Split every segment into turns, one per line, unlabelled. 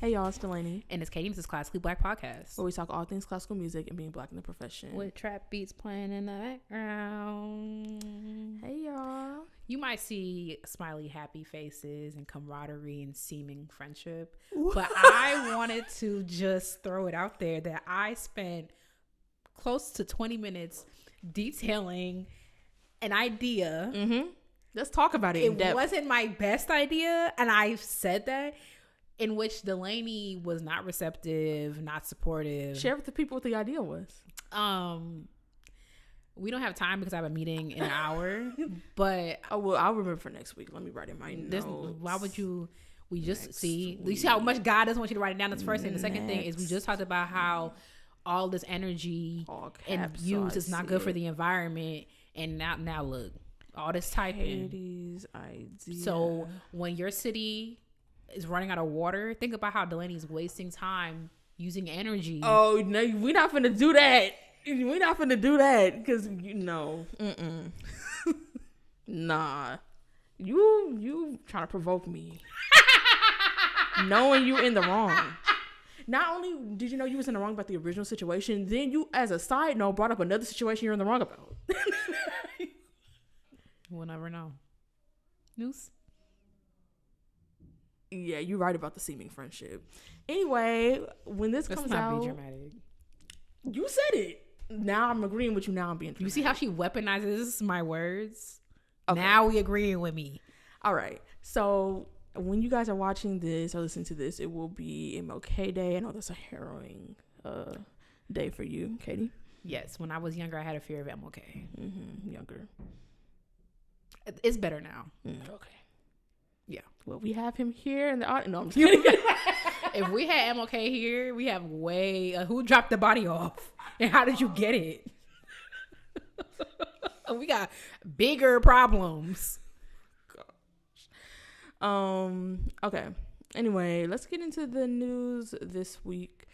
Hey y'all, it's Dalanie.
And it's Katie. This is Classically Black Podcast,
where we talk all things classical music and being black in the profession.
with trap beats playing in the background.
Hey y'all.
You might see smiley, happy faces and camaraderie and seeming friendship.
What?
But I wanted to just throw it out there that I spent close to 20 minutes detailing an idea.
Mm-hmm. Let's talk about it in depth.
It wasn't my best idea, and I've said that, in which Dalanie was not receptive, not supportive.
Share with the people what the idea was.
We don't have time because I have a meeting in an hour, but
well, I'll remember for next week. Let me write in my notes.
Why would you? We just
Next
see.
week.
You see how much God doesn't want you to write it down. That's the first thing. The second thing is we just talked about how all this energy and use is not good for the environment. And now look, all this typing.
Katie's idea.
So when your city is running out of water, think about how Delanie's wasting time using energy.
Oh no, we're not finna do that. We're not finna do that because nah. You trying to provoke me, knowing you in the wrong. Not only did you know you was in the wrong about the original situation, then you, as a side note, brought up another situation you're in the wrong about.
We'll never know. News.
Yeah, you're right about the seeming friendship. Anyway, when this comes out,
be dramatic.
You said it. Now I'm agreeing with you. Now I'm being dramatic.
You see how she weaponizes my words?
Okay.
Now we agreeing with me.
All right. So when you guys are watching this or listening to this, it will be MLK Day. I know that's a harrowing day for you, Katie.
Yes. When I was younger, I had a fear of MLK.
Mm-hmm. Younger.
It's better now.
Okay.
Yeah.
Well, we have him here in the audience. No, I'm just kidding.
If we had MLK here, we have who dropped the body off and how did you get it? We got bigger problems.
Okay. Anyway, let's get into the news this week.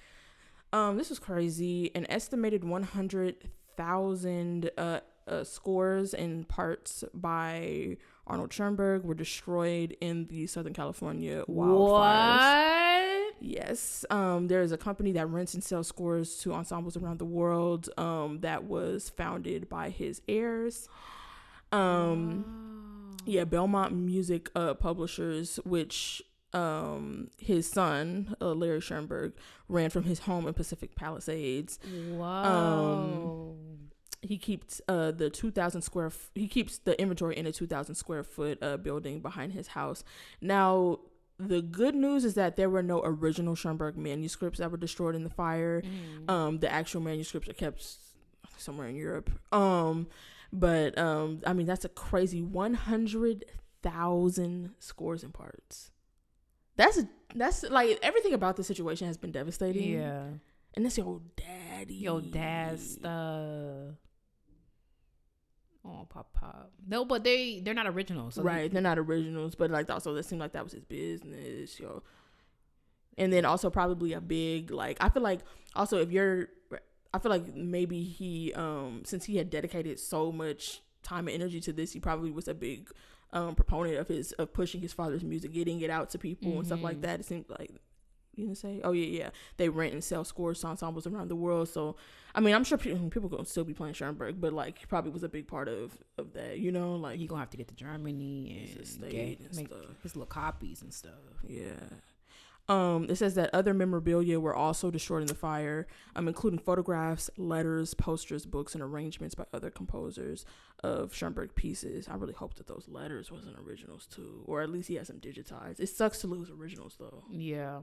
This was crazy. An estimated 100,000 scores and parts by Arnold Schoenberg were destroyed in the Southern California wildfires.
What?
Yes. There is a company that rents and sells scores to ensembles around the world that was founded by his heirs. Yeah, Belmont Music Publishers, which his son, Larry Schoenberg, ran from his home in Pacific Palisades.
Wow.
He keeps the 2,000 square. He keeps the inventory in a 2,000 square foot building behind his house. Now, the good news is that there were no original Schoenberg manuscripts that were destroyed in the fire. The actual manuscripts are kept somewhere in Europe. But I mean, that's a crazy 100,000 scores and parts. That's like everything about this situation has been devastating.
Yeah.
And that's your daddy.
Your dad's stuff. Oh, pop. No, but they're not originals. So
right, they're not originals, but like also it seemed like that was his business, yo. And then also probably a big I feel like also I feel like maybe he since he had dedicated so much time and energy to this, he probably was a big proponent of pushing his father's music, getting it out to people and stuff like that. It seemed like you didn't say, oh yeah, they rent and sell scores to ensembles around the world. So I mean, I'm sure people gonna still be playing Schoenberg, but like he probably was a big part of that, you know. Like
you're gonna have to get to Germany and make his little copies and stuff.
Yeah. It says that other memorabilia were also destroyed in the fire, including photographs, letters, posters, books, and arrangements by other composers of Schoenberg pieces. I really hope that those letters wasn't originals too, or at least he has them digitized. It sucks to lose originals though.
Yeah.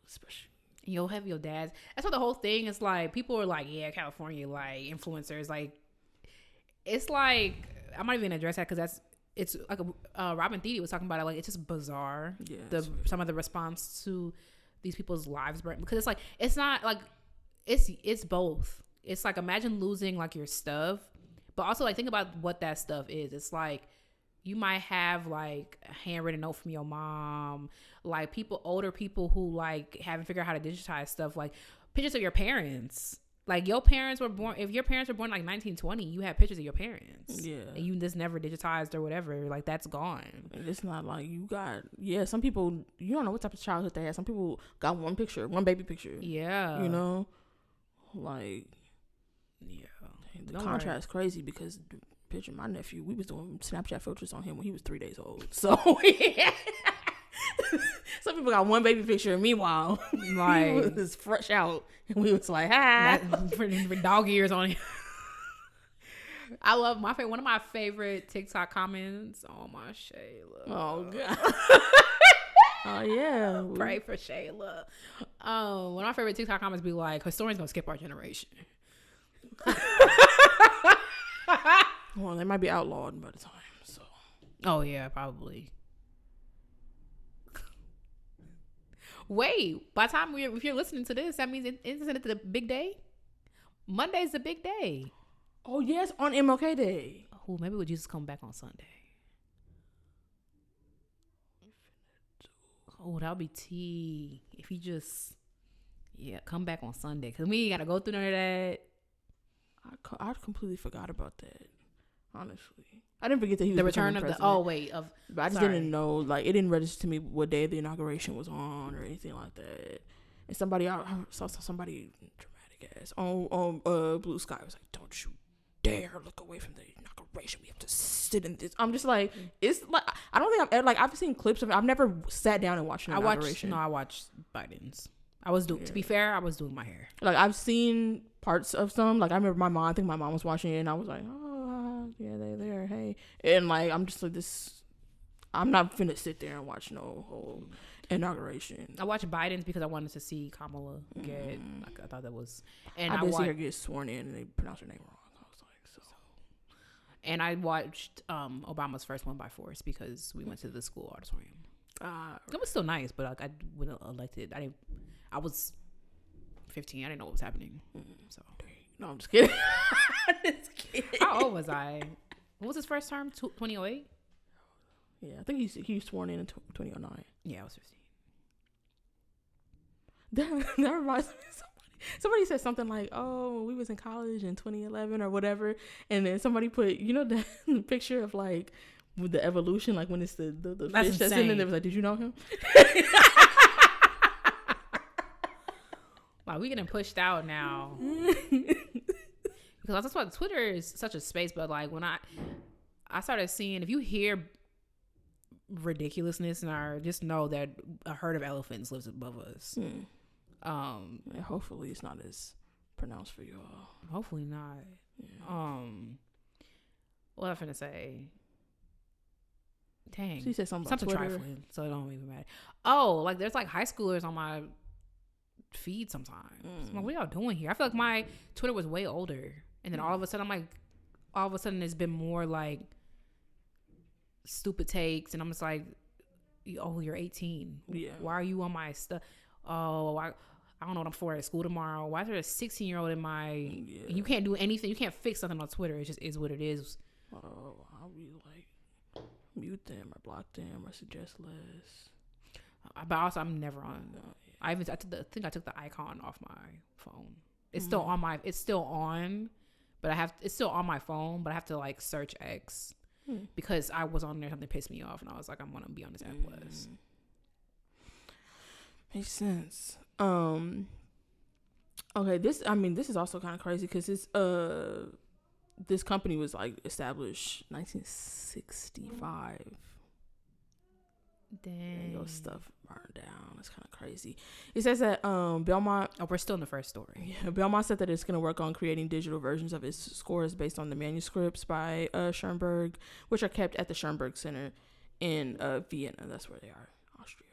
Especially
you'll have your dad's. That's what the whole thing is like. People are like, yeah, California, like influencers, like it's like I'm not even address that because it's like Robin Thede was talking about it. Like it's just bizarre. Yeah, some of the response to these people's lives, because it's like it's not like it's both. It's like imagine losing like your stuff, but also like think about what that stuff is. It's like you might have like a handwritten note from your mom, like older people who like haven't figured out how to digitize stuff, like pictures of your parents Like your parents were born. If your parents were born like 1920, you have pictures of your parents.
Yeah.
And you just never digitized or whatever. Like that's gone.
And it's not like you got. Yeah. Some people, you don't know what type of childhood they had. Some people got one baby picture.
Yeah.
You know, like.
Yeah.
The contrast is crazy because the picture of my nephew, we was doing Snapchat filters on him when he was 3 days old. So yeah. Some people got one baby picture, and meanwhile, like he was fresh out, and we was like, "Ha!"
For dog ears on him. I love one of my favorite TikTok comments. Oh my Shayla.
Oh god. Oh yeah.
Pray for Shayla. One of my favorite TikTok comments be like, "Historians gonna skip our generation."
Well, they might be outlawed by the time. So.
Oh yeah, probably. Wait, by the time if you're listening to this, that means isn't it the big day? Monday's the big day.
Oh yes, on MLK Day.
Oh, maybe would Jesus come back on Sunday? Oh, that'll be tea. If he just come back on Sunday, because we ain't gotta go through none of that.
I completely forgot about that. Honestly, I didn't forget that he was
the return of
president. But I just didn't know, like, it didn't register to me what day the inauguration was on or anything like that. And I saw somebody dramatic ass on Blue Sky was like, "Don't you dare look away from the inauguration. We have to sit in this." I'm just like, it's like I don't think I've seen clips of it. I've never sat down and watched an inauguration.
I watched Biden's. To be fair, I was doing my hair.
Like I've seen parts of some. Like I remember I think my mom was watching it, and I was like, "Oh, yeah, they're there, hey." And like I'm just like this. I'm not finna sit there and watch no whole inauguration.
I watched Biden's because I wanted to see Kamala get. Like, I thought that was. And
I did see her get sworn in, and they pronounced her name wrong. I was like, so.
And I watched Obama's first one by force because we went to the school auditorium. It was still nice, but like I would have elected. I was 15. I didn't know what was happening. So
no, I'm just kidding. Just kidding.
How old was I? What was his first term? 2008.
Yeah, I think he was sworn in 2009.
Yeah, I was
15. That reminds me of somebody said something like, "Oh, we was in college in 2011 or whatever," and then somebody put, the picture of like with the evolution, like when it's the fish that's in, and they was like, "Did you know him?"
Like we getting pushed out now because that's why Twitter is such a space. But like when I started seeing, if you hear ridiculousness just know that a herd of elephants lives above us.
And hopefully it's not as pronounced for you all.
Hopefully not. What was I finna say? Dang,
she said something
trifling, so it don't even matter. Oh, like there's like high schoolers on my feed sometimes. I'm like, what y'all doing here? I feel like my Twitter was way older, and then all of a sudden it's been more like stupid takes, and I'm just like, "Oh, you're 18.
Yeah.
Why are you on my stuff? Oh, I don't know what I'm for at school tomorrow. Why is there a 16-year-old in my? Yeah. You can't do anything. You can't fix something on Twitter. It just is what it is."
Oh, I'll be like, mute them or block them or suggest less.
But also, I'm never on. I think I took the icon off my phone. It's still on my. It's still on, but it's still on my phone. But I have to like search X. Because I was on there, something pissed me off, and I was like, I want to be on this app less.
Makes sense. Okay, this is also kind of crazy because this company was like established 1965.
Dang.
And your stuff burned down. It's kind of crazy. It says that Belmont.
Oh, we're still in the first story.
Yeah, Belmont said that it's going to work on creating digital versions of its scores based on the manuscripts by Schoenberg, which are kept at the Schoenberg Center in Vienna. That's where they are, Austria.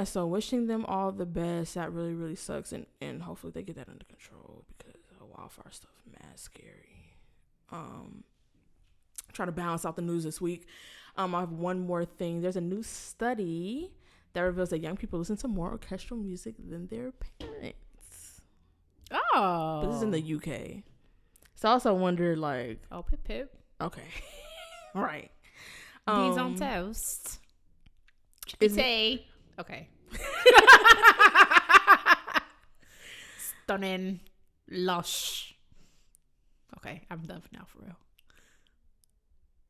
So wishing them all the best. That really, really sucks, and hopefully they get that under control because wildfire stuff mad scary. Try to balance out the news this week. I have one more thing. There's a new study that reveals that young people listen to more orchestral music than their parents.
Oh.
But this is in the UK. So I also wonder, like...
Oh, pip pip.
Okay. Right.
Beans on toast. Chickpea. Okay. Stunning. Lush. Okay, I'm done for now, for real.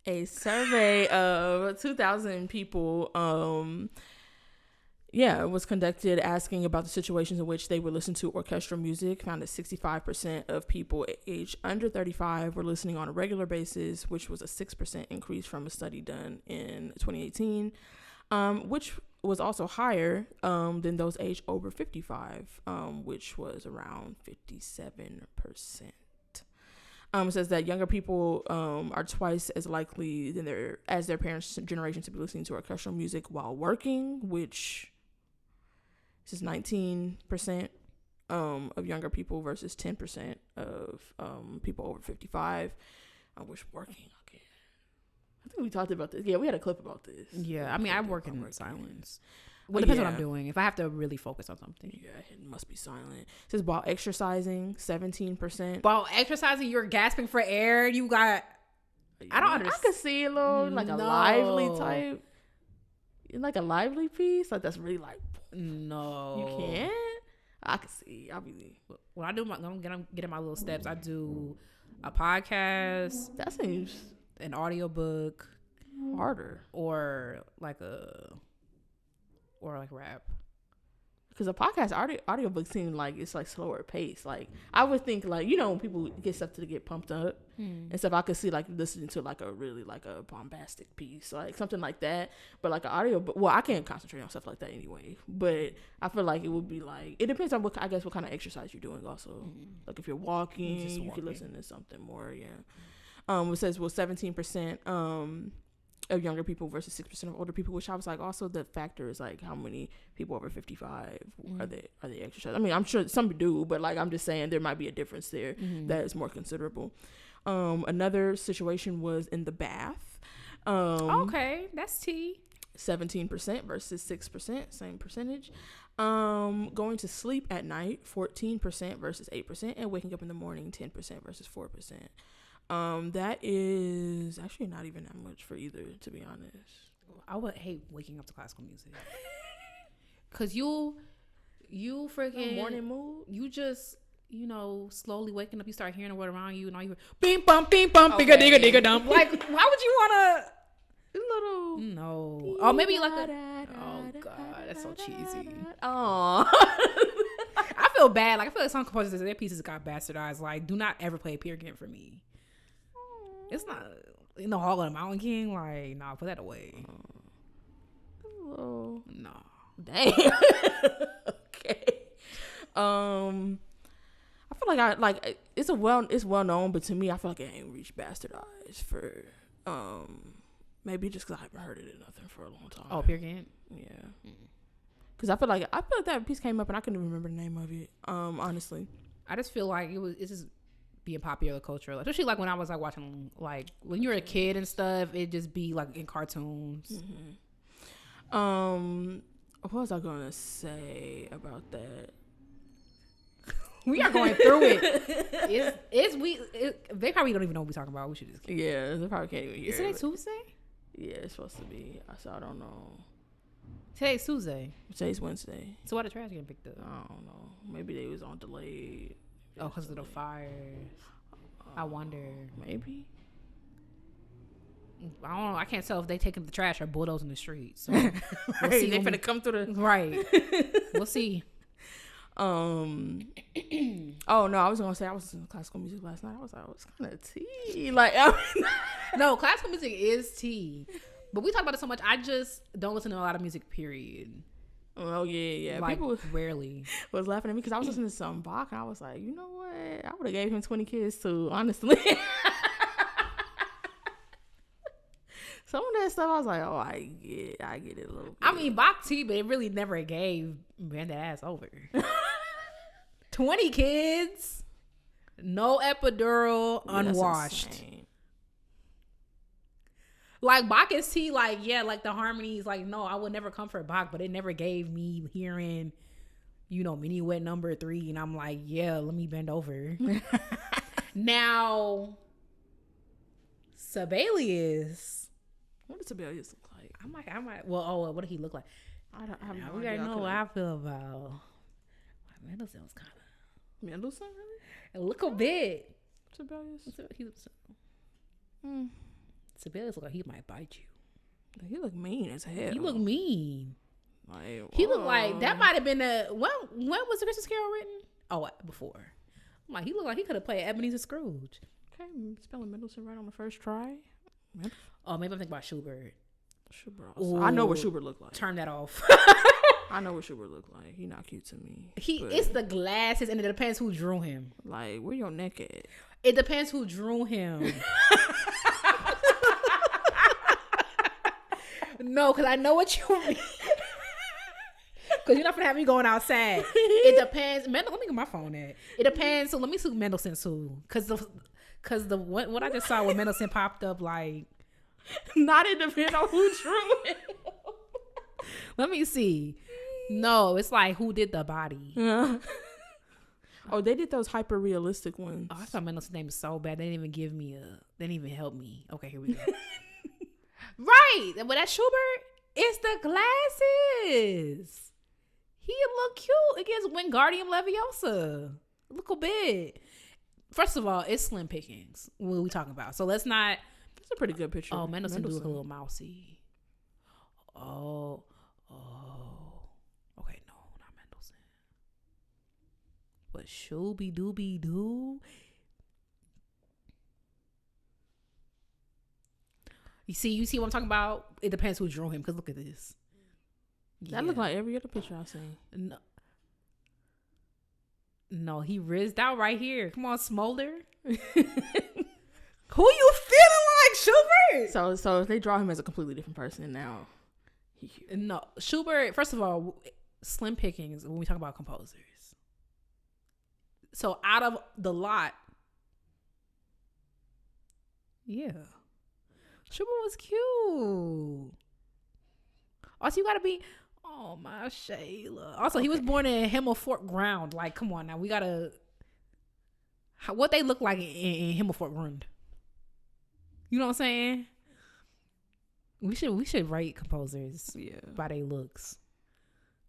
A survey of 2,000 people, was conducted asking about the situations in which they would listen to orchestral music. Found that 65% of people aged under 35 were listening on a regular basis, which was a 6% increase from a study done in 2018, which was also higher than those aged over 55, which was around 57%. It says that younger people are twice as likely than their parents' generation to be listening to orchestral music while working, which is 19% of younger people versus 10% of people over 55. I wish working. Okay, I think we talked about this. Yeah, we had a clip about this.
Yeah, I mean, I work in silence. Well, it depends what I'm doing. If I have to really focus on something.
Yeah, it must be silent. It says while exercising, 17%.
While exercising, you're gasping for air. You got... I don't understand.
I could see a little, like a lively type. Like a lively piece. Like that's really like...
No.
You can't? I can see. I'll be...
When I do I'm getting my little steps, I do a podcast.
That seems...
An audiobook.
Harder.
Or like rap.
Because a podcast audiobook seems like it's like slower pace. Like I would think like, you know, when people get stuff to get pumped up and stuff, I could see like listening to like a really like a bombastic piece, like something like that. But like an audiobook, well, I can't concentrate on stuff like that anyway. But I feel like it would be like, it depends on what kind of exercise you're doing also. Like if you're walking, you could listen to something more. Yeah. It says 17% of younger people versus 6% of older people, which I was like, also the factor is like how many people over 55 are they exercising. I mean, I'm sure some do, but like I'm just saying there might be a difference there that is more considerable. Another situation was in the bath.
Okay, that's tea.
17% versus 6%, same percentage. Going to sleep at night, 14% versus 8%, and waking up in the morning, 10% versus 4%. That is actually not even that much for either, to be honest.
I would hate waking up to classical music. Cause you freaking
morning mood.
You just, slowly waking up, you start hearing the word around you and all you hear beam bum, bigga digga digga dump. Like, why would you wanna
little
no. Oh, maybe like oh god, that's so cheesy.
Oh.
I feel bad. Like I feel like some composers, their pieces got bastardized. Like, do not ever play Peer Gynt for me. It's not Hall of the Mountain King. Like, nah, put that away.
Oh.
No.
Damn. Okay. I feel like it's well known, but to me, I feel like it ain't reached bastardized for maybe just because I haven't heard it in nothing for a long time.
Oh, Peer Gynt?
Yeah. Because I feel like that piece came up and I couldn't even remember the name of it. Honestly,
I just feel like it's just being popular culture, especially like when I was like watching, like when you were a kid and stuff, it just be like in cartoons.
What was I gonna say about that?
We are going through it. They probably don't even know what we're talking about. We should just
yeah, they probably can't even hear.
Is today Tuesday?
Yeah, it's supposed to be. So I don't know.
Today's Tuesday.
Today's Wednesday.
So why the trash getting picked up?
I don't know. Maybe they was on delayed.
Oh, because of the fires. I wonder.
Maybe.
I don't know. I can't tell if they taking the trash or bulldozing the streets. So
we'll see. They finna come through the
right. We'll see.
Oh no, I was gonna say I was listening to classical music last night. I was like, it's kind of tea. Like,
no, classical music is tea. But we talk about it so much. I just don't listen to a lot of music. Period.
Oh yeah.
Like,
people
rarely
was laughing at me because I was listening to some Bach and I was like, you know what? I would have gave him 20 kids too, honestly. Some of that stuff I was like, oh, I get it a little bit.
I mean, Bach tea, but it really never gave ran that ass over. 20 kids, no epidural, unwashed. Like Bach is tea, like yeah, like the harmonies, like no, I would never comfort Bach, but it never gave me hearing, mini wet number 3, and I'm like, yeah, let me bend over. Now, Sibelius.
What does Sibelius look like?
I might. Well, what did he look like?
I have no
we
idea.
gotta know what I feel about. Mendelssohn was kind of.
Mendelssohn, really?
A little bit.
Sibelius.
Sibelius look like he might bite you.
He look mean as hell.
He look mean.
Like,
he looked like that might have been when was the Christmas Carol written? Oh, before. I'm like, he looked like he could have played Ebenezer Scrooge.
Okay, spelling Mendelssohn right on the first try.
Oh, maybe I'm thinking about Schubert.
I know what Schubert looked like.
Turn that off.
I know what Schubert looked like. He not cute to me.
It's the glasses, and it depends who drew him.
Like, where your neck at?
It depends who drew him. No, because I know what you mean. Because you're not gonna have me going outside. It depends. Let me get my phone at. It depends. So let me see Mendelssohn too. Because what I just saw when Mendelssohn popped up, like,
not it depends on who drew it.
Let me see. No, it's like who did the body.
Yeah. Oh, they did those hyper realistic ones.
Oh, I thought Mendelssohn's name was so bad. They didn't even give me they didn't even help me. Okay, here we go. Right. But that Schubert, it's the glasses. He look cute against Wingardium Leviosa. Look a bit. First of all, it's slim pickings. What are we talking about? So let's not.
It's a pretty good picture.
Oh, Mendelssohn do look a little mousy. Oh. Okay, no, not Mendelssohn. But Shooby Dooby Doo. You see what I'm talking about? It depends who drew him. Because look at this.
That looked like every other picture I've seen.
No, he rizzed out right here. Come on, Smolder. Who you feeling like, Schubert?
So if they draw him as a completely different person now.
No, Schubert, first of all, slim pickings when we talk about composers. So out of the lot, yeah. Schubert was cute. Also, you gotta be, oh my Shayla. Also, he was born in Himmelfort Ground. Like, come on now, we gotta. What they look like in Himmelfort Grund. You know what I'm saying? We should rate composers by their looks.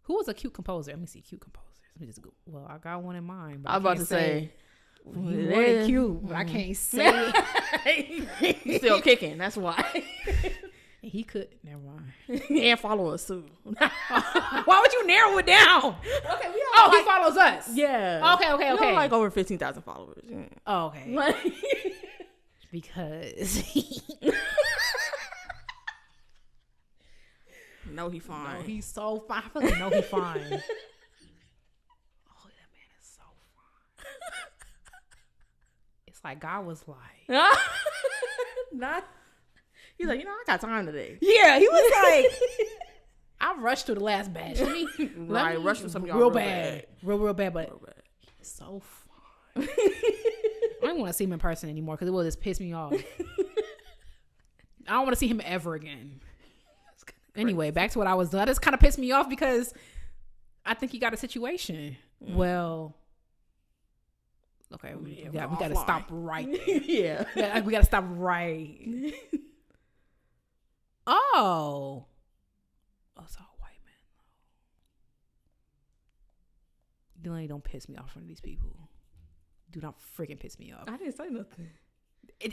Who was a cute composer? Let me see, cute composers. Let me just go. Well, I got one in mind. But
I was about to say.
He was cute, but I can't say it.
He's still kicking. That's why.
He could. Never mind.
And follow us too.
Why would you narrow it down? Okay, we have he follows us.
Yeah.
Okay.
We have like over 15,000 followers. Yeah.
Oh, okay. Because
no, he fine.
No, he's so fine. I feel like no, he fine. Oh, that man is so fine. It's like God was like,
not. He's like, I got time today.
Yeah, he was like, I rushed through the last batch. Let me
rush through some of y'all
real bad, real bad, but
real bad.
He's so fine. I don't want to see him in person anymore because it will just piss me off. I don't want to see him ever again. Anyway, back to what I was doing. That just kind of pissed me off because I think he got a situation. Well, okay, we got to stop right there.
Yeah.
We got to stop right. Oh, it's all white men. Delaney, don't piss me off in front of these people. Do not freaking piss me off.
I didn't say nothing.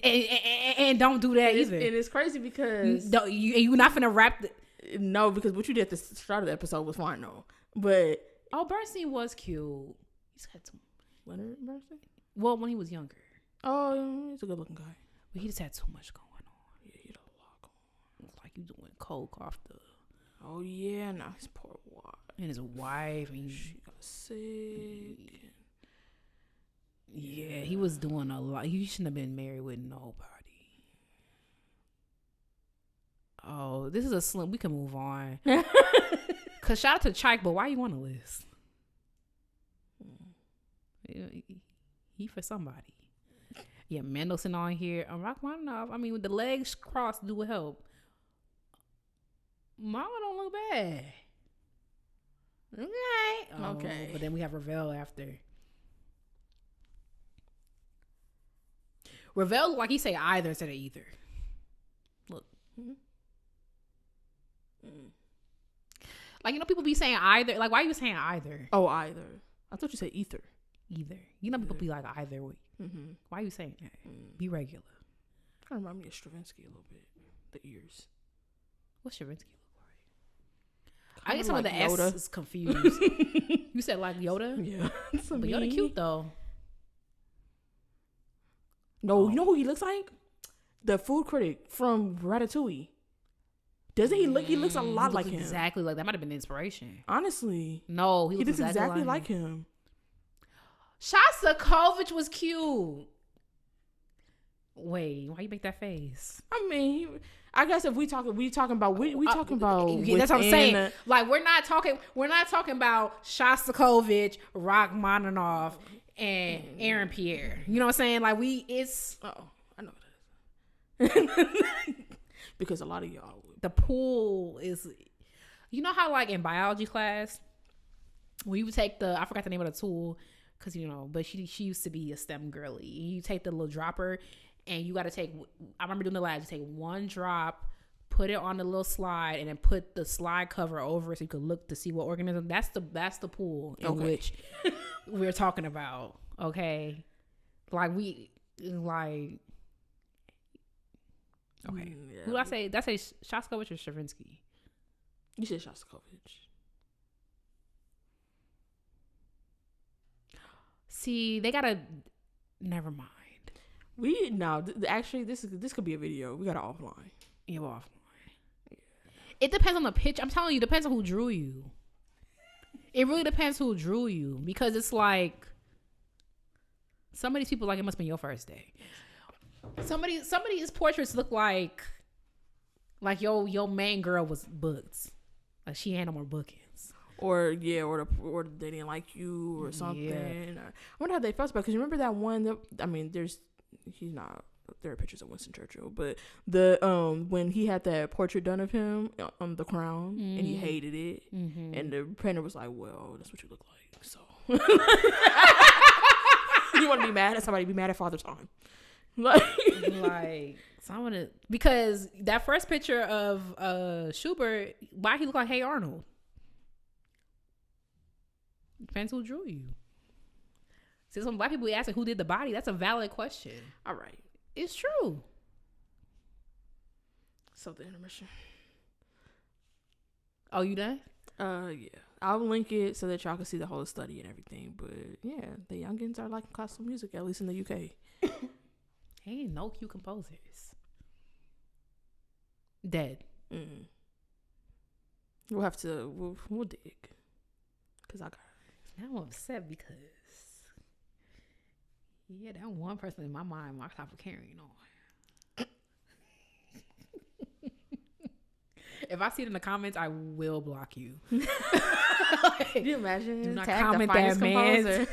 And don't do that either.
And it's crazy because
you're not finna rap.
No, because what you did at the start of the episode was fine, though. But
Bernstein was cute. He's had some.
Leonard Bernstein?
Well, when he was younger.
Oh, he's a good looking guy.
But he just had so much going on.
Yeah, he had a lot going on.
It's like you doing coke off the.
Oh yeah, now his poor wife
and his wife.
She got sick.
Yeah, he was doing a lot. He shouldn't have been married with nobody. Oh, this is a slim. We can move on. Cause shout out to Chike, but why you on the list? He for somebody. Yeah, Mendelssohn on here. Rachmaninoff. I mean, with the legs crossed do help. Mama don't look bad. Okay.
Okay.
But then we have Ravel after. Ravel look like he say either instead of either. Look. Like, people be saying either. Like, why are you saying either?
Oh, either. I thought you said ether.
either. You know, people be like either.
Mm-hmm.
Why are you saying that? Be regular.
Kind of remind me of Stravinsky a little bit. The ears.
What's Stravinsky look like? I get some
like
of the
Yoda.
S's confused. You said like Yoda?
Yeah.
But Yoda cute though.
No, you know who he looks like? The food critic from Ratatouille. Doesn't he look? He looks a lot like him.
Exactly like that. Might have been the inspiration.
Honestly.
No,
he looks exactly like him.
Shostakovich was cute. Wait, why you make that face?
I mean, I guess if we talking about
yeah, that's what I'm saying. Like we're not talking about Shostakovich, Rachmaninoff, and Aaron Pierre. You know what I'm saying? Like
I know it is. Because a lot of y'all
the pool is, you know how like in biology class when you would take I forgot the name of the tool because but she used to be a STEM girly. You take the little dropper and you got to take, I remember doing the lab, you take one drop, put it on the little slide, and then put the slide cover over it so you could look to see what organism. That's the pool in which we're talking about. Okay, okay.
Yeah.
Who did I say? Did I say Shostakovich or Stravinsky?
You said Shostakovich.
See, they gotta. Never mind.
Actually, this could be a video. We got it offline.
Yeah, offline. Yeah. It depends on the pitch. I'm telling you, it depends on who drew you. It really depends who drew you because it's like some of these people like it must have been your first day. Some of these portraits look like your main girl was booked, like she had no more bookings, or they didn't like you or something. Yeah. I wonder how they felt about it, because you remember that one there are pictures of Winston Churchill, but when he had that portrait done of him on the Crown and he hated it, and the painter was like, "Well, that's what you look like." So you want to be mad at somebody? Be mad at Father Time. Like someone, because that first picture of Schubert, why he look like Hey Arnold? Depends who drew you. See, some black people asking who did the body. That's a valid question.
All right,
it's true.
So the intermission.
Oh, you done?
Yeah. I'll link it so that y'all can see the whole study and everything. But yeah, the youngins are liking classical music, at least in the UK.
Ain't no cute composers. Dead.
Mm. We'll dig. Cause I got it.
Now I'm upset because that one person in my mind marks off for carrying on. If I see it in the comments, I will block you.
Can you imagine?
Do not
tag
comment
the finest
that man.
composer.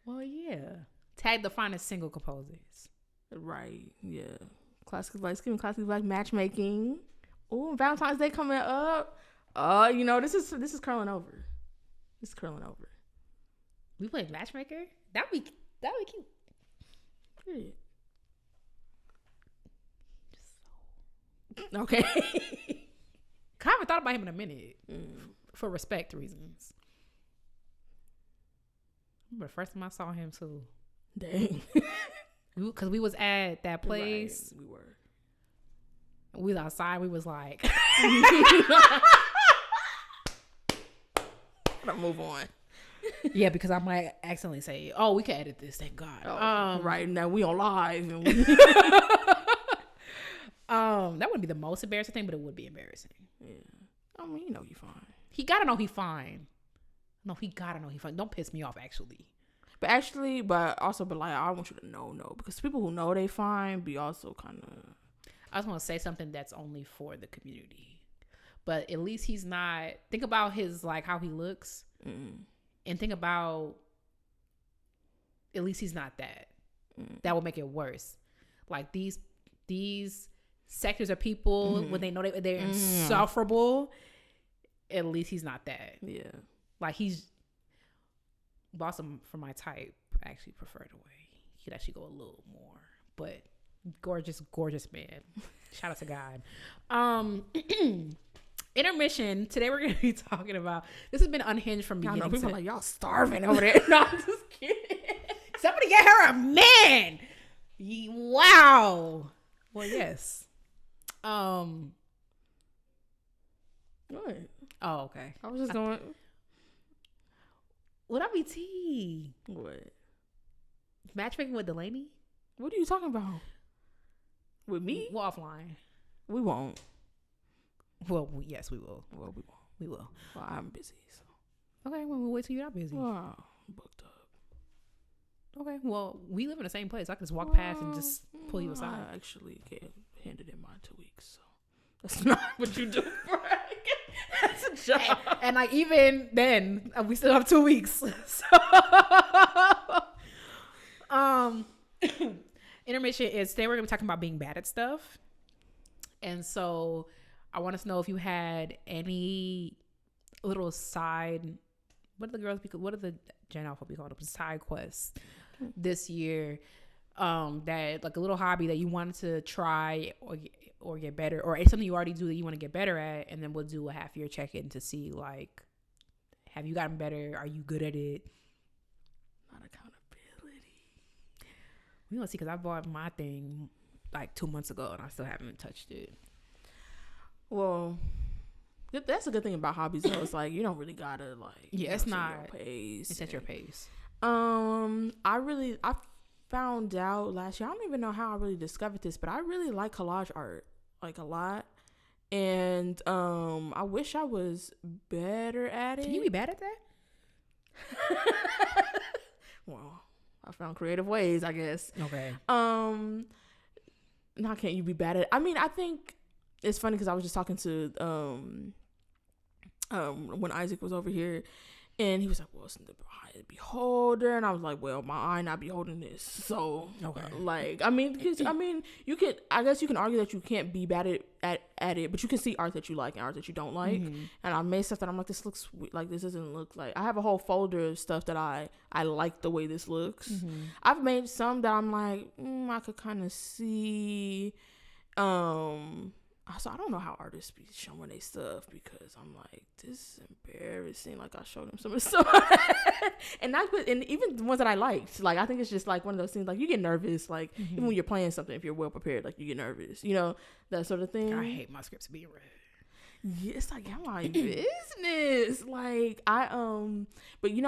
Well, yeah. Tag the finest single composers.
Right. Yeah. Classical black matchmaking. Oh, Valentine's Day coming up. This is curling over. This is curling over.
We play matchmaker? That'd be cute.
Period. Okay.
I haven't thought about him in a minute. For respect reasons. But the first time I saw him too.
Dang.
Because we was at that place.
Right, we were.
We was outside. We was like.
I'll move on.
Yeah, because I might accidentally say, "Oh, we can edit this." Thank God.
Right now we on live. And
that wouldn't be the most embarrassing thing, but it would be embarrassing.
Yeah. I mean, you fine.
He gotta know he fine. No, he gotta know he fine. Don't piss me off, actually.
But like, I want you to know, because people who know they fine be also kind of.
I just want to say something that's only for the community, but at least he's not. Think about his like how he looks, and think about. At least he's not that. That will make it worse. Like these sectors of people when they know they're insufferable. At least he's not that. Yeah. Like he's. Awesome for my type. I actually prefer the way he could actually go a little more, but gorgeous man. Shout out to God. intermission. Today we're going to be talking about, this has been unhinged from beginning.
I know, people are like, y'all starving over there. No, I'm just kidding.
Somebody get her a man. Wow. Well, yes. What? Oh, okay.
I was just doing.
Would I be T?
What?
Matchmaking with Dalanie?
What are you talking about? With me?
Well, offline.
We won't.
Well, yes, we will.
Well, we won't.
We will.
Well, I'm busy. So.
Okay, well, we'll wait till you're not busy.
Wow, booked up.
Okay, well, we live in the same place. I can just walk past and just pull you aside.
I actually get handed in mine 2 weeks, so that's not what you do. That's a job.
And like even then, we still have 2 weeks. So, intermission is today. We're gonna be talking about being bad at stuff, and so I want us to know if you had any little side. What are the girls? What are the Gen Alpha be called? Side quests this year. That like a little hobby that you wanted to try or get better, or it's something you already do that you want to get better at, and then we'll do a half-year check-in to see like, have you gotten better? Are you good at it?
Not accountability.
We gonna see, because I bought my thing like 2 months ago and I still haven't touched it.
Well, that's a good thing about hobbies though. It's like you don't really gotta like.
Yeah, it's not.
Your pace.
It's at your pace.
I found out last year. I don't even know how I really discovered this, but I really like collage art like a lot, and I wish I was better at it.
Can you be bad at that?
Well, I found creative ways, I guess.
Okay.
Now can't you be bad at it? I mean, I think it's funny because I was just talking to when Isaac was over here, and he was like, well, it's the eye of the beholder, and I was like, well, my eye not beholding this, so
okay.
Like, I mean, because you could, I guess you can argue that you can't be bad at it, but you can see art that you like and art that you don't like. Mm-hmm. And I made stuff that I'm like, this looks like, this doesn't look like. I have a whole folder of stuff that I like the way this looks. Mm-hmm. I've made some that I'm like, I could kind of see. So I don't know how artists be showing their stuff, because I'm like, this is embarrassing. Like, I showed them some of the stuff, and even the ones that I liked. Like, I think it's just like one of those things. Like, you get nervous. Like, even when you're playing something, if you're well prepared, like you get nervous. You know, that sort of thing.
I hate my scripts being read.
Yeah, it's like, I'm my business. Like, but I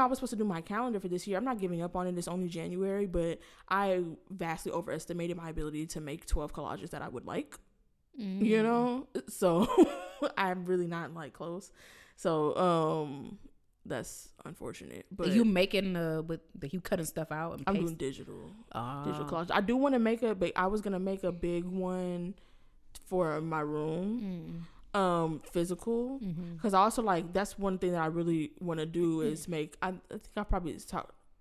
was supposed to do my calendar for this year. I'm not giving up on it. It's only January, but I vastly overestimated my ability to make 12 collages that I would like. You know, so I'm really not like close. So that's unfortunate. But
you making you cutting stuff out? And
I'm doing digital collage. I do want to make I was gonna make a big one for my room, physical, because I also like, that's one thing that I really want to do is make. I think I probably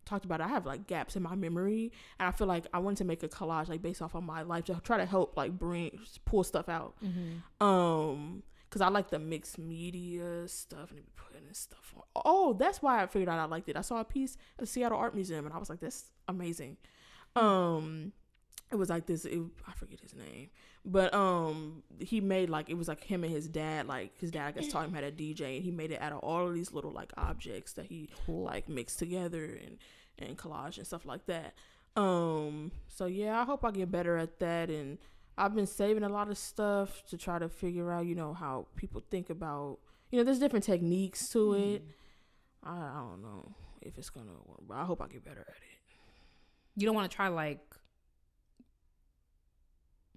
talked about it. I have like gaps in my memory, and I feel like I wanted to make a collage like based off of my life to try to help like pull stuff out. Because I like the mixed media stuff and putting stuff on. Oh, that's why I figured out I liked it. I saw a piece at the Seattle Art Museum and I was like, that's amazing. It was like this, I forget his name, but he made like, it was like him and his dad, like his dad I guess taught him how to DJ, and he made it out of all of these little like objects that he like mixed together and collage and stuff like that. So yeah, I hope I get better at that, and I've been saving a lot of stuff to try to figure out, how people think about, there's different techniques to it. I don't know if it's gonna work, but I hope I get better at it.
You don't want to try like,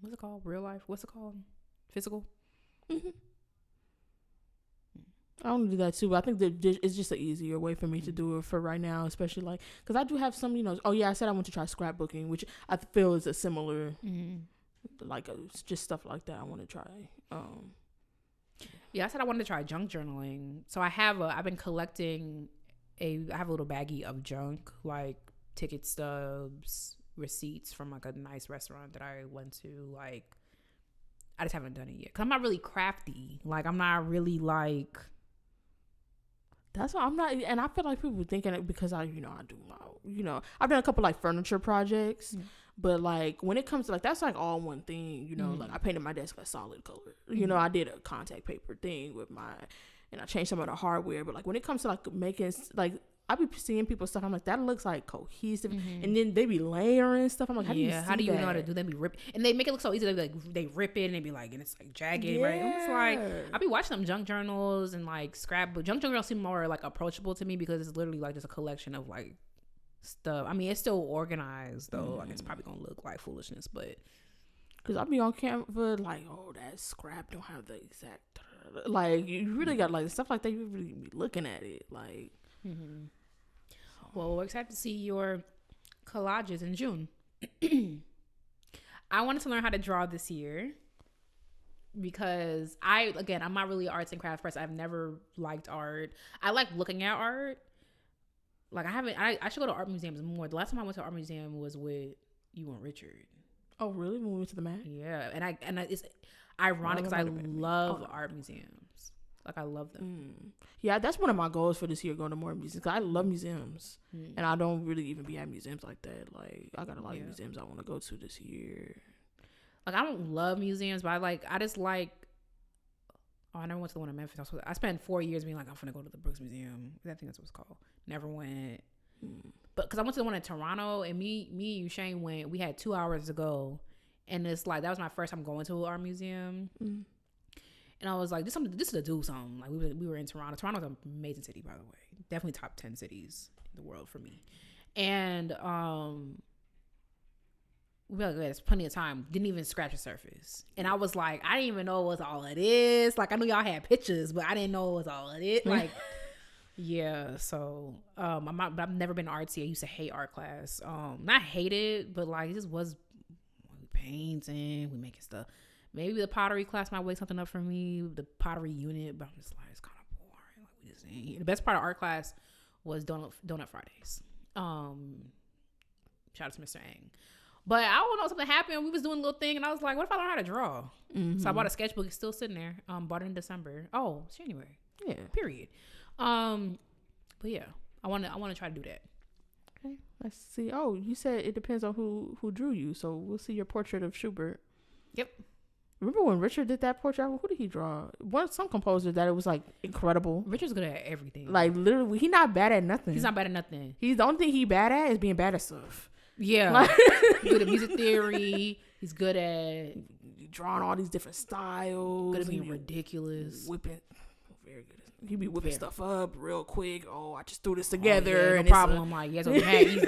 what's it called? Real life? What's it called? Physical?
I want to do that too, but I think that it's just an easier way for me to do it for right now, especially like, because I do have some, oh yeah, I said I want to try scrapbooking, which I feel is a similar, like just stuff like that I want to try.
Yeah, I said I wanted to try junk journaling. So I've been collecting I have a little baggie of junk, like ticket stubs, receipts from like a nice restaurant that I went to. Like, I just haven't done it yet, 'cause I'm not really crafty. Like, I'm not really like,
that's why I'm not, and I feel like people thinking it because I do, I've done a couple like furniture projects, But like when it comes to like that's like all one thing, you know. Like I painted my desk a solid color. You know, I did a contact paper thing with and I changed some of the hardware. But like when it comes to like making like I be seeing people stuff, I'm like that looks like cohesive, and then they be layering stuff. I'm like, how do you know
how to do? They be rip, and they make it look so easy. They be like they rip it and they be like, and it's like jagged, right? I'm just like, I be watching them junk journals and like scrapbook. Junk journals seem more like approachable to me because it's literally like just a collection of like stuff. I mean, it's still organized though. Like it's probably gonna look like foolishness, but
because I be on Canva like, oh, that scrap don't have the exact like. You really got like stuff like that. You really be looking at it like.
Well, we're excited to see your collages in June. I wanted to learn how to draw this year because I'm not really an arts and crafts person. I've never liked art. I like looking at art. Like I should go to art museums more. The last time I went to an art museum was with you and Richard.
Oh, really? When we went to the Met?
Yeah, and it's ironic because I love art museums. Like I love them.
Yeah, that's one of my goals for this year, going to more museums. I love museums, and I don't really even be at museums like that. Like I got a lot of museums I want to go to this year.
Like I don't love museums, but I just like. Oh, I never went to the one in Memphis. I spent 4 years being like, I'm gonna go to the Brooks Museum. I think that's what it's called. Never went. But because I went to the one in Toronto, and me and Shane went. We had 2 hours to go, and it's like that was my first time going to an art museum. And I was like, this is to do something. Like we were in Toronto. Toronto's an amazing city, by the way. Definitely top 10 cities in the world for me. And we were like, there's plenty of time. Didn't even scratch the surface. And I was like, I didn't even know it was all it is. Like I knew y'all had pictures, but I didn't know it was all it is. Like, yeah. So but I've never been artsy. I used to hate art class. Not hate it, but like it just was painting. We making stuff. Maybe the pottery class might wake something up for me, the pottery unit, but I'm just like, it's kind of boring. Like we just ain't. The best part of art class was Donut Fridays. Shout out to Mr. Ang. But I don't know, something happened. We was doing a little thing, and I was like, what if I learn how to draw? So I bought a sketchbook. It's still sitting there. Bought it in December. Oh, it's January. Yeah. Period. But yeah, I want to try to do that.
Okay, let's see. Oh, you said it depends on who drew you, so we'll see your portrait of Schubert.
Yep.
Remember when Richard did that portrait? Who did he draw? Some composer that it was like incredible.
Richard's good at everything.
Like literally, he's not bad at nothing.
He's not bad at nothing.
He's the only thing he bad at is being bad at stuff.
Yeah, like, good at music theory. He's good at
drawing all these different styles.
Good at being ridiculous.
Whipping, very good. He be whipping stuff up real quick. Oh, I just threw this together.
No problem. I'm like, yes, okay.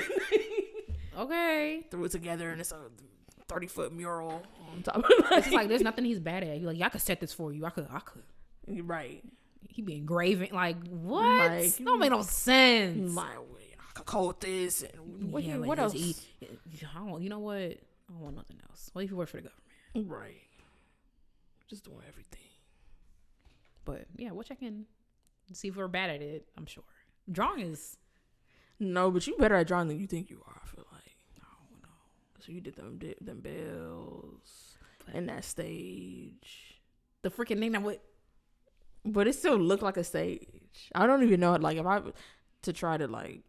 Okay.
Threw it together, and it's a 30-foot mural on top of
it's just like there's nothing he's bad at. You're like, yeah, I could set this for you. I could.
Right.
He be engraving. Like, what? Like, don't make no sense.
Like, I could code this. And what else?
You know what? I don't want nothing else. What if you work for the government?
Right. Just doing everything.
But yeah, we'll check in. See if we're bad at it. I'm sure. Drawing is.
No, but you better at drawing than you think you are. I feel like. No. So you did them bells and that stage.
The freaking thing that would.
But it still looked like a stage. I don't even know. Like if I to try to like,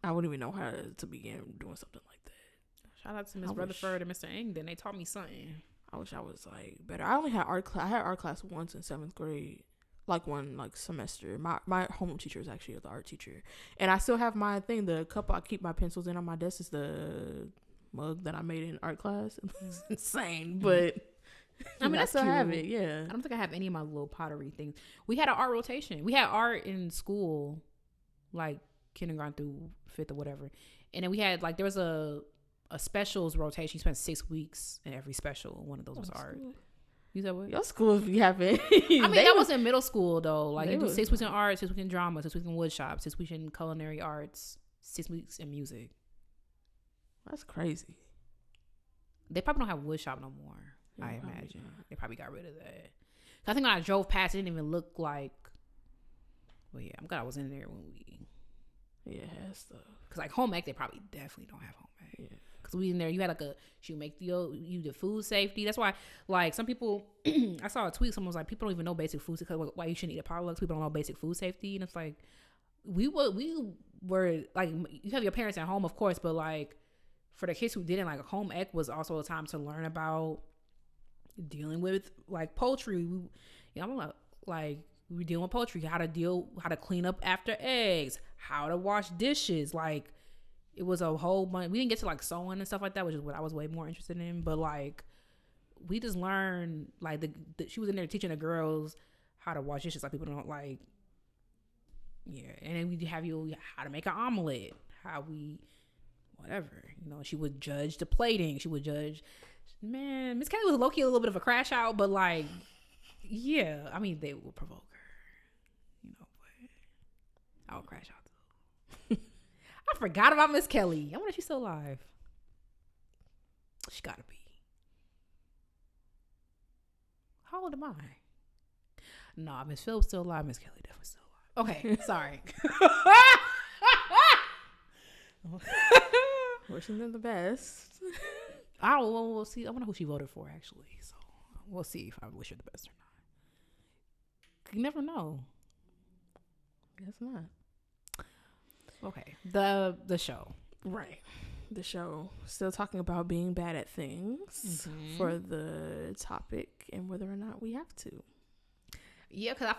I wouldn't even know how to begin doing something like that.
Shout out to Miss Rutherford and Mr. Engden. They taught me something.
I wish I was like better. I only had art class. I had art class once in 7th grade. Like one semester. My homeroom teacher is actually the art teacher, and I still have my thing. The cup I keep my pencils in on my desk is the mug that I made in art class. It's insane, but
I mean I still
cute. Have it. Yeah,
I don't think I have any of my little pottery things. We had an art rotation. We had art in school, like kindergarten through 5th or whatever, and then we had like there was a specials rotation. You spent 6 weeks in every special. One of those was art.
School.
You said what?
Your schools be having.
I mean, that was in middle school though. Like you do 6 weeks in art, 6 weeks in drama, 6 weeks in wood shop, 6 weeks in culinary arts, 6 weeks in music.
That's crazy.
They probably don't have wood shop no more. Yeah, I imagine they probably got rid of that. I think when I drove past, it didn't even look like. Well, yeah, I'm glad I was in there when we.
Yeah, it has stuff.
Cause like home ec, they probably definitely don't have home ec.
Yeah.
Cause we in there, you had like you did food safety. That's why, like some people, I saw a tweet. Someone was like, people don't even know basic food safety. Why you shouldn't eat a Potlucks? People don't know basic food safety, and it's like, we were like, you have your parents at home, of course, but like for the kids who didn't, like, home ec was also a time to learn about dealing with, like, poultry. I'm like, we dealing with poultry, how to clean up after eggs, how to wash dishes. Like, it was a whole bunch. We didn't get to, like, sewing and stuff like that, which is what I was way more interested in. But, like, we just learned, like, she was in there teaching the girls how to wash dishes. Like, people don't, like, yeah. And then we have you how to make an omelet, whatever, she would judge the plating. She would judge, man, Miss Kelly was low-key a little bit of a crash out, but, like, yeah, I mean, they would provoke her, but I would crash out too. I forgot about Miss Kelly. I wonder if she's still alive. She gotta be. How old am I? Nah, Miss Phillips still alive. Miss Kelly definitely still alive. Okay, sorry.
Wishing them the best.
We'll see. I wonder who she voted for, actually. So we'll see if I wish her the best or not. You never know.
Guess not.
Okay. The show.
Right. The show. Still talking about being bad at things for the topic and whether or not we have to.
Yeah, because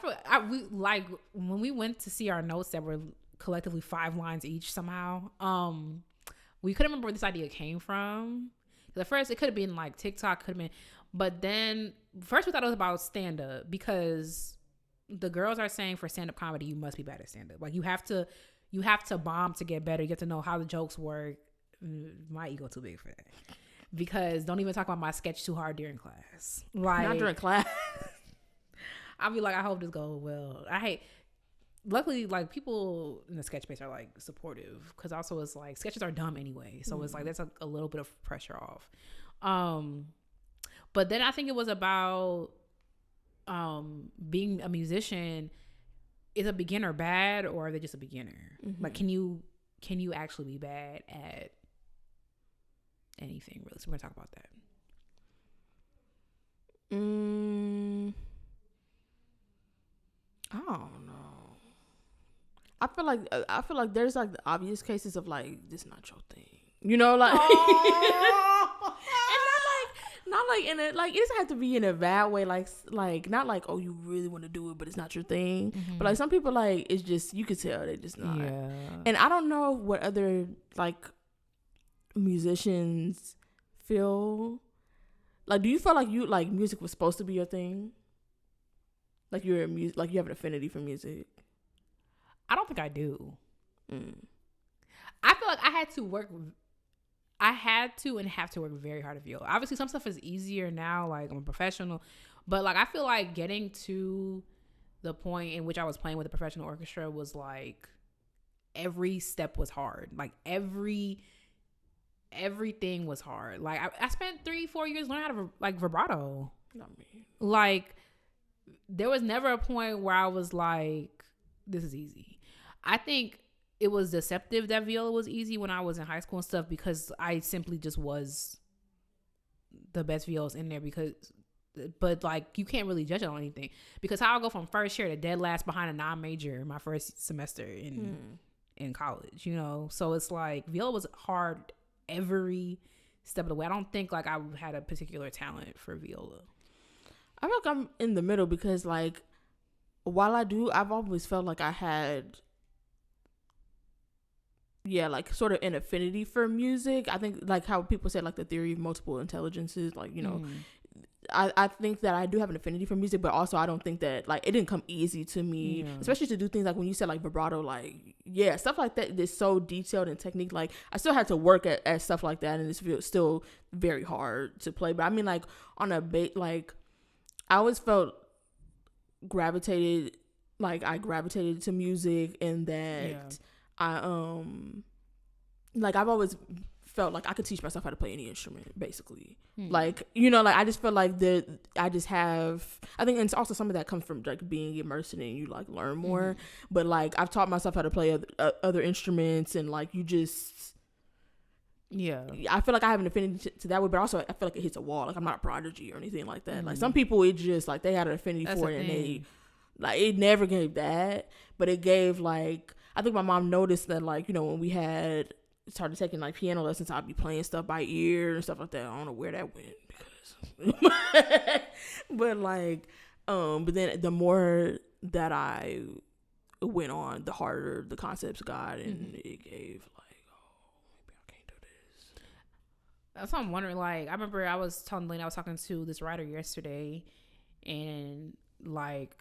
we like when we went to see our notes that were collectively 5 lines each somehow. We couldn't remember where this idea came from. Because at first it could have been like TikTok, could have been, but then first we thought it was about stand up because the girls are saying for stand up comedy you must be bad at stand up. Like you have to bomb to get better. You have to know how the jokes work. My ego too big for that. Because don't even talk about my sketch too hard during class. Like
not during class.
I'll be like, I hope this goes well. Luckily, like, people in the sketch space are, like, supportive. Because also it's, like, sketches are dumb anyway. So it's, like, that's a little bit of pressure off. But then I think it was about being a musician. Is a beginner bad or are they just a beginner? Like, can you actually be bad at anything, really? So we're going to talk about that.
I don't know. I feel like there's like the obvious cases of like this not your thing, like, and not like in it, like it doesn't have to be in a bad way, like not like, oh, you really want to do it but it's not your thing, but like some people, like, it's just, you could tell they just not.
Yeah.
And I don't know what other like musicians feel like. Do you feel like music was supposed to be your thing? Like you're like you have an affinity for music?
I don't think I do. I feel like I had to and have to work very hard to feel. Obviously, some stuff is easier now. Like I'm a professional, but like I feel like getting to the point in which I was playing with a professional orchestra was like every step was hard. Like everything was hard. Like I spent 3-4 years learning how to like vibrato.
Not me.
Like there was never a point where I was like, this is easy. I think it was deceptive that viola was easy when I was in high school and stuff because I simply just was the best violas in there but like you can't really judge it on anything because how I go from first year to dead last behind a non-major my first semester in college, so it's like viola was hard every step of the way. I don't think like I had a particular talent for viola.
I feel like I'm in the middle because like while I've always felt like I had like sort of an affinity for music. I think like how people said like the theory of multiple intelligences, like I think that I do have an affinity for music, but also I don't think that like it didn't come easy to me, especially to do things like when you said like vibrato, like stuff like that is so detailed and technique. Like I still had to work at stuff like that, and it's still very hard to play. But I mean, like on a like I always felt gravitated to music, and that like I've always felt like I could teach myself how to play any instrument basically. Like like I just feel like I think it's also some of that comes from like being immersed in it and you like learn more, but like I've taught myself how to play other instruments, and like you just I feel like I have an affinity to that way, but also I feel like it hits a wall. Like I'm not a prodigy or anything like that. Like some people, it just like they had an affinity for it, and they like it never gave that, but it gave like I think my mom noticed that like when we had started taking like piano lessons, I'd be playing stuff by ear and stuff like that. I don't know where that went because, but like, but then the more that I went on, the harder the concepts got, and it gave like, oh, maybe I can't do this.
That's what I'm wondering. Like, I remember I was telling Lane, I was talking to this writer yesterday, and like,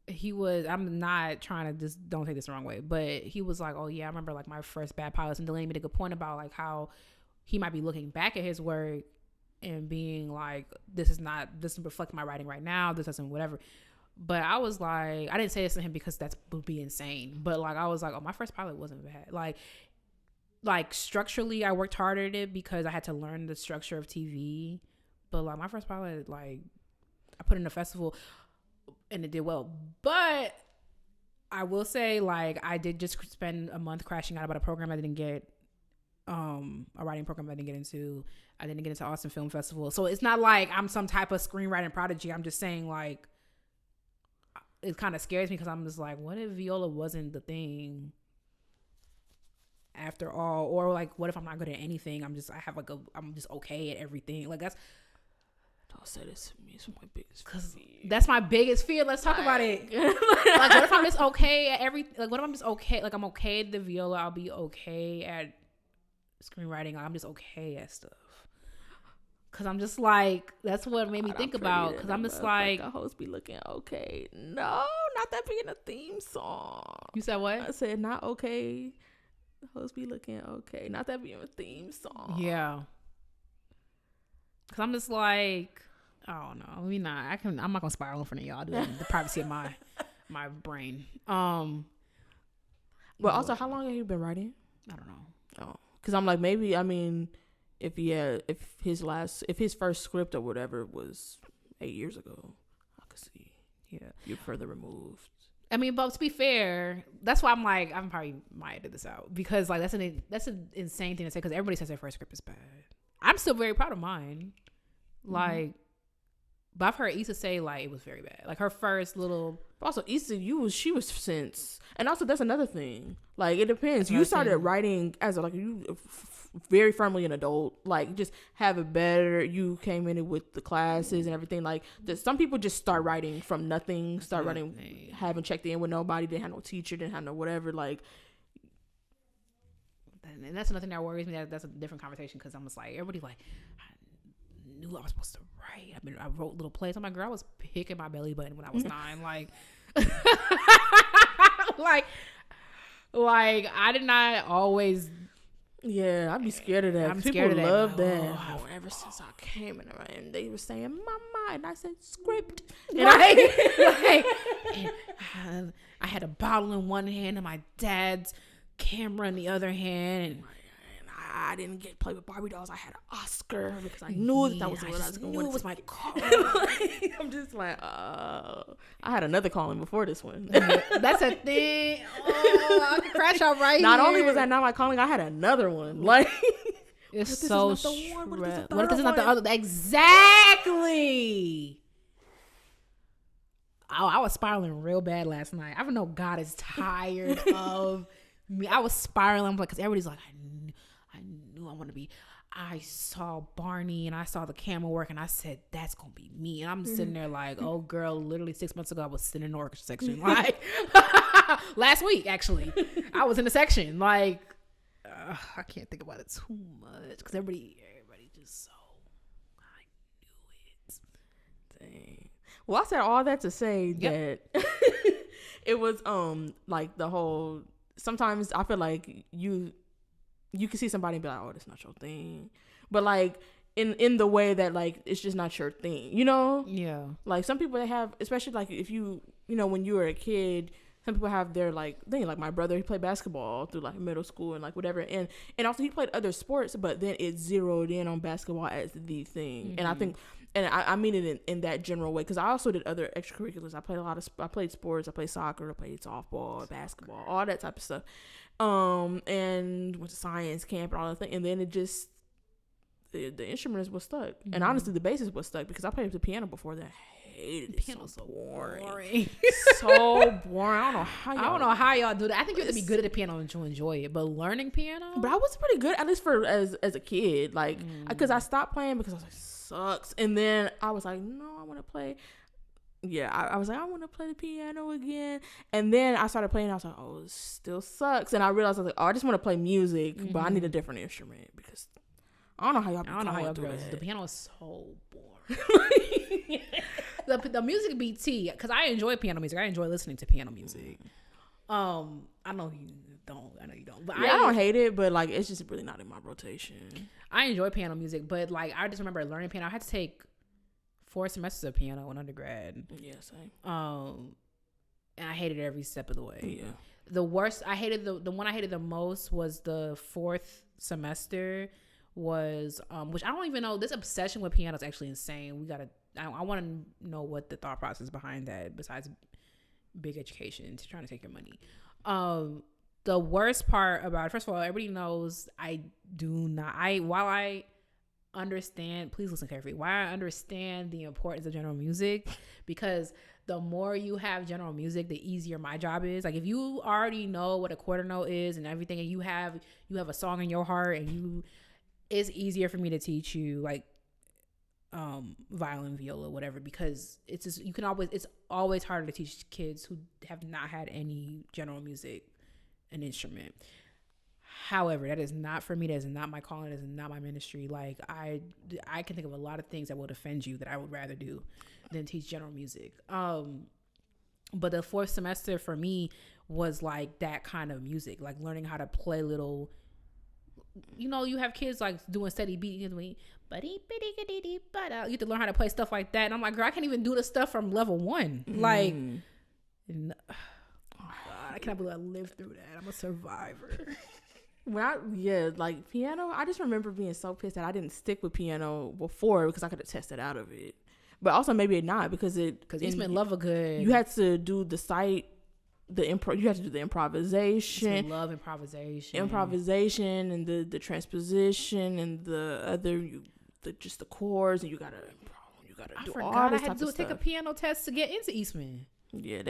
I'm not trying to, just don't take this the wrong way, but he was like, oh yeah, I remember like my first bad pilots, and Delaney made a good point about like how he might be looking back at his work and being like, this doesn't reflect my writing right now, this doesn't whatever. But I was like, I didn't say this to him because that would be insane, but like I was like, oh, my first pilot wasn't bad. Like structurally I worked harder at it because I had to learn the structure of TV, but like my first pilot, like I put in a festival and it did well. But I will say, like, I did just spend a month crashing out about a program I didn't get, a writing program I didn't get into. I didn't get into Austin Film Festival. So it's not like I'm some type of screenwriting prodigy. I'm just saying, like, it kind of scares me because I'm just like, what if viola wasn't the thing after all? Or like, what if I'm not good at anything? I'm just okay at everything. Like, that's,
don't say this to me. It's my biggest fear.
That's my biggest fear. Let's talk about it. Like, what if I'm just okay at what if I'm just okay? Like, I'm okay at the viola. I'll be okay at screenwriting. I'm just okay at stuff. Cause I'm just like, that's what made me think about. Cause I'm just like,
a host be looking okay. No, not that being a theme song.
You said what?
I said not okay. The host be looking okay. Not that being a theme song.
Yeah. Cause I'm just like, I don't know. I'm not gonna spiral in front of y'all. The privacy of my brain.
But also, how long have you been writing?
I don't know.
Oh, cause I'm like, maybe, I mean, if his first script or whatever was 8 years ago, I could see.
Yeah,
you're further removed.
I mean, but to be fair, that's why I'm like, I'm probably might edit this out because like that's an insane thing to say because everybody says their first script is bad. I'm still very proud of mine. Like, but I've heard Issa say like it was very bad. Like her first little.
Also, Issa, she was since, and also that's another thing. Like it depends. You started writing as very firmly an adult. Like just have it better. You came in it with the classes and everything. Like some people just start writing from nothing. Start writing, haven't checked in with nobody. Didn't have no teacher. Didn't have no whatever. Like.
And that's another thing that worries me. That's a different conversation because I'm just like, everybody's like, I knew I was supposed to write. I wrote little plays. I'm like, girl, I was picking my belly button when I was 9. Like, like I did not always.
Yeah, I'd be scared of that.
I'm scared of that.
People love that. Oh, ever since I came in, and they were saying "mama," and I said "script." And
and I had a bottle in one hand and my dad's camera in the other hand, and
I didn't get play with Barbie dolls. I had an Oscar because I knew that was what I was going to.
It was my call.
I'm just like, I had another calling before this one.
That's a thing. Oh, I could crash out right
Not
here.
only was that not my calling, I had another one. Like,
it's so stressful. What if this is not the other? Exactly. Oh, I was spiraling real bad last night. I don't know. God is tired of me. I was spiraling because everybody's like, I knew I want to be. I saw Barney and I saw the camera work and I said, that's going to be me. And I'm sitting there like, oh girl, literally 6 months ago, I was sitting in the orchestra section. Like last week, actually, I was in the section. Like, I can't think about it too much because everybody just so, I knew it.
Dang. Well, I said all that to say that it was like the whole, sometimes I feel like you can see somebody and be like, oh, that's not your thing. But like in the way that like it's just not your thing, you know?
Yeah. Like
some people, they have, especially like if you know, when you were a kid, some people have their like thing. Like my brother, he played basketball through like middle school and like whatever. And also he played other sports, but then it zeroed in on basketball as the thing. Mm-hmm. And I think, and I mean it in that general way, because I also did other extracurriculars. I played sports, I played soccer, I played softball, basketball, all that type of stuff. And went to science camp and all that thing. And then it just, the instruments was stuck. Mm-hmm. And honestly, the bassist was stuck because I played the piano before that. I hated it.
Piano's
so
so
boring.
boring.
So boring. I
don't know how y'all do that. I think you have to be good at the piano and to enjoy it. But learning piano,
but I was pretty good, at least for as a kid. Like, because I stopped playing because I was like, sucks. And then I was like, no, I want to play. Yeah, I was like, I want to play the piano again. And then I started playing. I was like, oh, it still sucks. And I realized I was like, oh, I just want to play music, but I need a different instrument because I don't know how y'all do that.
The piano is so boring. the music be tea, because I enjoy piano music. I enjoy listening to piano music. I know you don't. But
yeah, I don't hate it, but like it's just really not in my rotation.
I enjoy piano music, but like I just remember learning piano. I had to take 4 semesters of piano in undergrad.
Yeah, same.
And I hated it every step of the way.
Yeah.
The worst, I hated the one I hated the most was the 4th semester. Was which I don't even know. This obsession with piano is actually insane. I want to know what the thought process behind that, besides big education to trying to take your money. The worst part about it, first of all, everybody knows while I understand, please listen carefully, why I understand the importance of general music, because the more you have general music, the easier my job is. Like, if you already know what a quarter note is and everything, and you have a song in your heart, and it's easier for me to teach you like violin, viola, whatever, because it's always harder to teach kids who have not had any general music an instrument. However, that is not for me. That is not my calling. That is not my ministry. Like, I can think of a lot of things that would offend you that I would rather do than teach general music. But the 4th semester for me was like that kind of music, like learning how to play little, you have kids like doing steady beat. You have to learn how to play stuff like that. And I'm like, girl, I can't even do the stuff from level 1. Like, I can't believe I lived through that. I'm a survivor.
Like piano, I just remember being so pissed that I didn't stick with piano before, because I could have tested out of it. But also maybe not, because
Eastman love a good.
You had to do the site, you had to do the improvisation.
Love
improvisation and the transposition and the other just the chords, and you gotta do all this type of stuff.
Take a piano test to get into Eastman.
Yeah,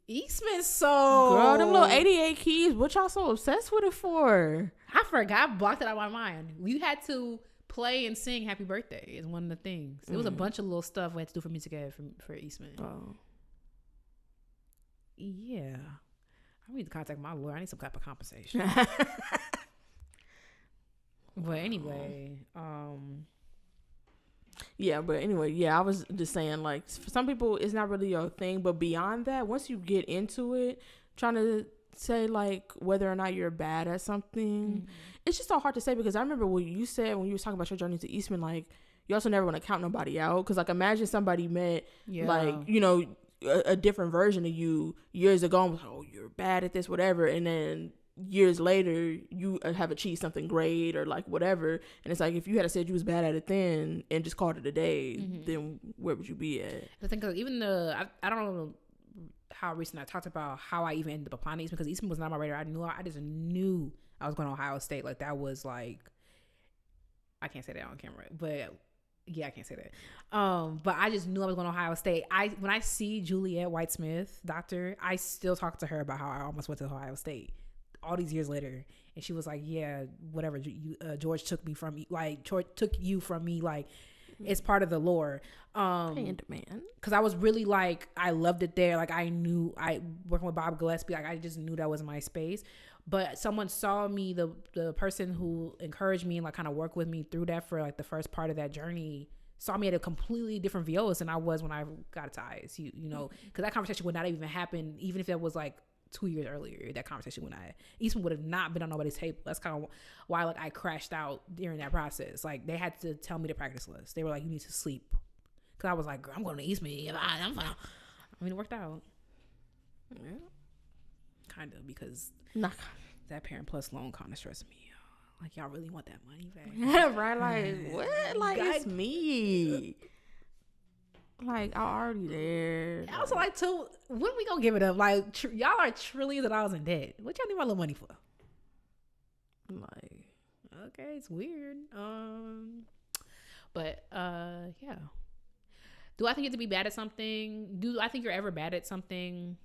Eastman's so...
Girl, them little 88 keys, what y'all so obsessed with it for?
I forgot. I blocked it out of my mind. We had to play and sing Happy Birthday is one of the things. It was a bunch of little stuff we had to do for music ed for Eastman.
Oh.
Yeah. I need to contact my lawyer. I need some type of compensation. But anyway,
yeah, but anyway, I was just saying, like, for some people it's not really your thing, but beyond that, once you get into it, trying to say like whether or not you're bad at something, it's just so hard to say, because I remember what you said when you was talking about your journey to Eastman, like, you also never want to count nobody out, because like, imagine somebody met like, a different version of you years ago and was like, oh, you're bad at this, whatever, and then years later you have achieved something great or like whatever, and it's like, if you had said you was bad at it then and just called it a day, then where would you be at?
I think even I don't know how recent I talked about how I even ended up applying to Eastman, because Eastman was not on my radar. I just knew I was going to Ohio State. Like, that was like, I can't say that on camera, but yeah, I can't say that. But I just knew I was going to Ohio State. When I see Juliet White-Smith, doctor, I still talk to her about how I almost went to Ohio State all these years later, and she was like, yeah, whatever, George took me from you, like, George took you from me, like, it's part of the lore.
And man,
because I was really like, I loved it there. Like, I knew working with Bob Gillespie, like, I just knew that was my space. But someone saw me, the person who encouraged me and like kind of worked with me through that for like the first part of that journey, saw me at a completely different violas than I was when I got to ISU, because that conversation would not even happen, even if that was like 2 years earlier. That conversation Eastman would have not been on nobody's table. That's kind of why like I crashed out during that process. Like, they had to tell me the practice list. They were like, you need to sleep, because I was like, girl, I'm going to Eastman. I'm fine. I mean, it worked out. Yeah. Kind of, because that Parent Plus loan kind of stressed me out. Like, y'all really want that money back?
Right? Like, what? Like, it's me. Like, I'm already there.
I also like, too, when we gonna give it up? Like, y'all are trillions of dollars in debt. What y'all need my little money for?
Like,
okay, it's weird. But yeah. Do I think you have to be bad at something? Do I think you're ever bad at something?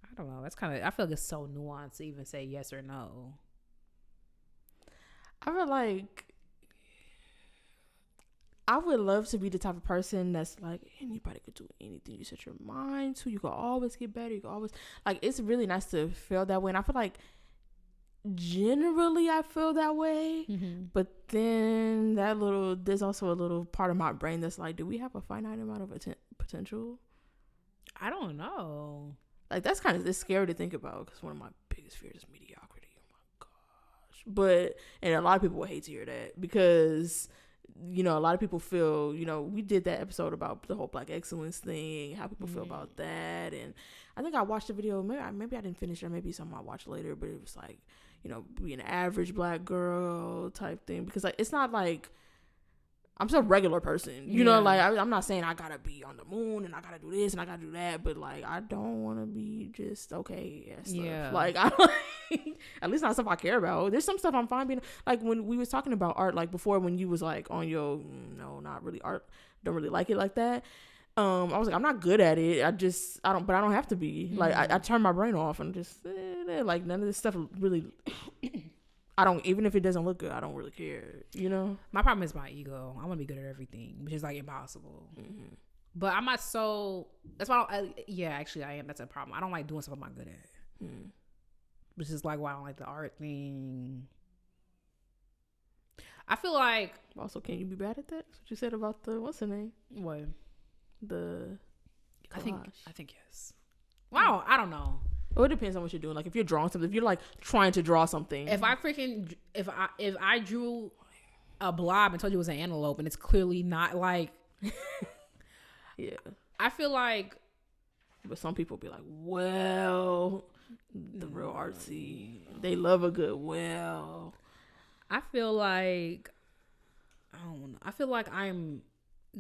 I don't know. That's kind of, I feel like it's so nuanced to even say yes or no.
I feel like I would love to be the type of person that's like, anybody could do anything you set your mind to. You can always get better. You can always, like, it's really nice to feel that way. And I feel like generally I feel that way. Mm-hmm. But then there's also a little part of my brain that's like, do we have a finite amount of potential?
I don't know.
Like, that's kind of, it's scary to think about, because one of my biggest fears is mediocrity. Oh my gosh. But, and a lot of people would hate to hear that, because, you know, a lot of people feel, you know, we did that episode about the whole Black excellence thing, how people feel about that. And I think I watched a video, maybe I didn't finish it, maybe something I watched later, but it was like, you know, be an average Black girl type thing, because like, it's not like I'm just a regular person, you know, like I'm not saying I gotta be on the moon and I gotta do this and I gotta do that, but like I don't want to be just okay at stuff. Like I at least not stuff I care about. There's some stuff I'm fine being, like when we was talking about art, like before, when you was like on your no, not really art, don't really like it like that. I was like, I'm not good at it. I don't have to be. Mm-hmm. Like I turn my brain off and just like none of this stuff really. I don't, even if it doesn't look good, I don't really care, you know?
My problem is my ego. I want to be good at everything, which is like impossible. Mm-hmm. But I'm not so, that's why actually I am. That's a problem. I don't like doing stuff I'm not good at. Mm. Which is like why I don't like the art thing. I feel like.
Also, can you be bad at that? That's what you said about the, what's the name?
What?
The collage.
I think yes. Wow, I don't know.
Well, it depends on what you're doing. Like if you're drawing something, if you're like trying to draw something.
If I drew a blob and told you it was an antelope and it's clearly not, like,
yeah,
I feel like.
But some people be like, well, the real artsy, they love a good well.
I feel like, I don't know. I feel like I'm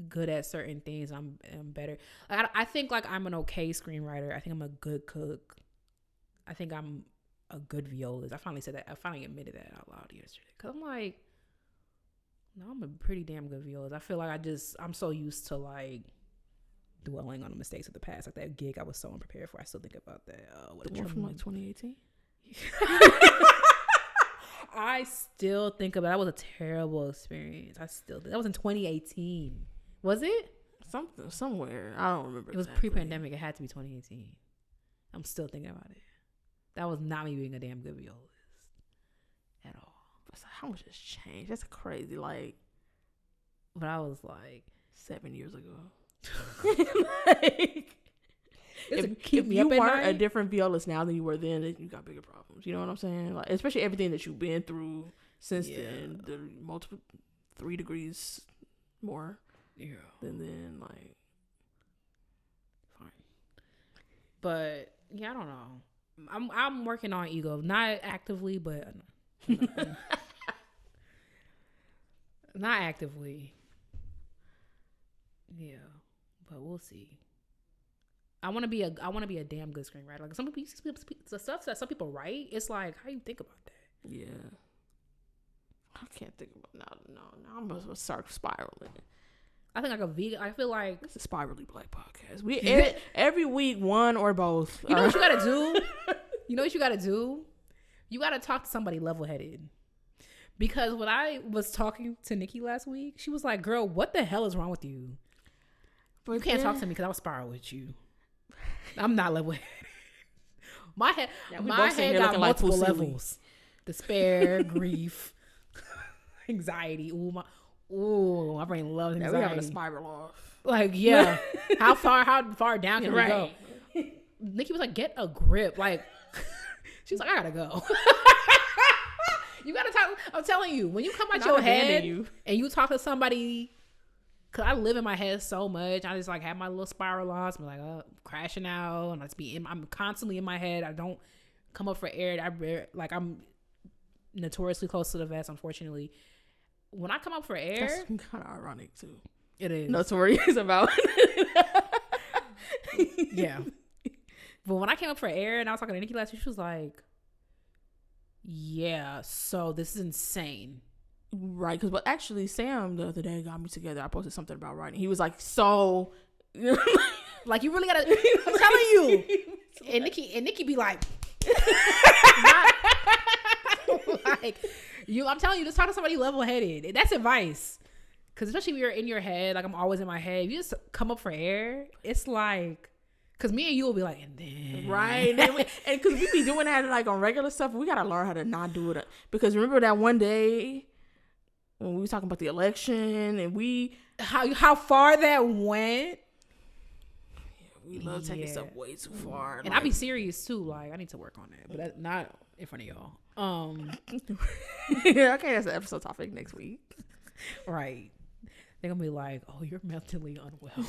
good at certain things. I'm better. I think like I'm an okay screenwriter. I think I'm a good cook. I think I'm a good violist. I finally said that. I finally admitted that out loud yesterday. Because I'm like, no, I'm a pretty damn good violist. I feel like I'm so used to like dwelling on the mistakes of the past. Like that gig I was so unprepared for. I still think about that.
The one from like 2018?
I still think about it. That was a terrible experience. That was in 2018. Was it?
Somewhere. I don't remember.
It was pre-pandemic. It had to be 2018. I'm still thinking about it. That was not me being a damn good violist at all.
But how much has changed? That's crazy. Like,
but I was like
7 years ago. Like, if you weren't a different violist now than you were then, you got bigger problems. You know what I'm saying? Like, especially everything that you've been through since then. The multiple 3 degrees more. Yeah. Than then, like,
fine. But yeah, I don't know. I'm working on ego, not actively, but not actively. Yeah, but we'll see. I want to be a damn good screenwriter. Like some people, the stuff that some people write, it's like, how you think about that?
Yeah, I can't think about no. I'm gonna start spiraling.
I think like a vegan. I feel like
it's a Spirally Black podcast. We every week, one or both.
You know what you gotta do? You know what you gotta do? You gotta talk to somebody level-headed. Because when I was talking to Nikki last week, she was like, "Girl, what the hell is wrong with you? But you can't talk to me because I will spiral with you. I'm not level-headed. My head got multiple levels: despair, grief, anxiety. My brain loves anxiety.
Yeah, we having a spiral off.
Like, yeah. How far down can we go? Nikki was like, get a grip. Like, she's like, I gotta go. You gotta talk. I'm telling you, when you come out your head and you talk to somebody, cause I live in my head so much. I just like have my little spiral loss. I'm like, crashing out, and I'm constantly in my head. I don't come up for air. I'm notoriously close to the vest, unfortunately. When I come up for air,
that's kind of ironic too.
It is
notorious about.
Yeah, but when I came up for air and I was talking to Nikki last week, she was like, "Yeah, so this is insane."
Right, because actually Sam the other day got me together. I posted something about writing. He was like, so
like you really gotta. I'm telling you. And Nikki be like, like you. I'm telling you, just talk to somebody level headed. That's advice. Because especially if you're in your head, like I'm always in my head. If you just come up for air, it's like. Because me and you will be like, and then.
Right. And because we be doing that like on regular stuff, we got to learn how to not do it. Because remember that one day when we was talking about the election and we.
How far that went.
Yeah, we love taking stuff way too far.
And I be serious too. Like, I need to work on that. But that's not in front of y'all.
Yeah, okay, that's an episode topic next week.
Right. They're going to be like, oh, you're mentally unwell.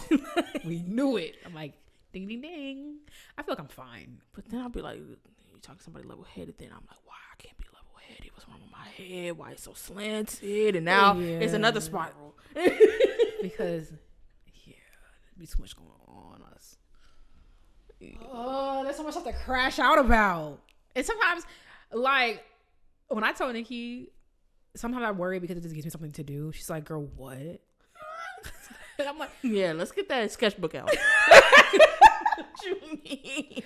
We knew it. I'm like. Ding, ding, ding. I feel like I'm fine.
But then I'll be like, you talk to somebody level-headed, then I'm like, why I can't be level-headed? What's wrong with my head? Why it's so slanted? And now it's another spiral.
Because, there's be too much going on us. Yeah. Oh, there's so much stuff to crash out about. And sometimes, like, when I tell Nikki, sometimes I worry because it just gives me something to do. She's like, girl, what? And I'm like,
yeah, let's get that sketchbook out. What you mean?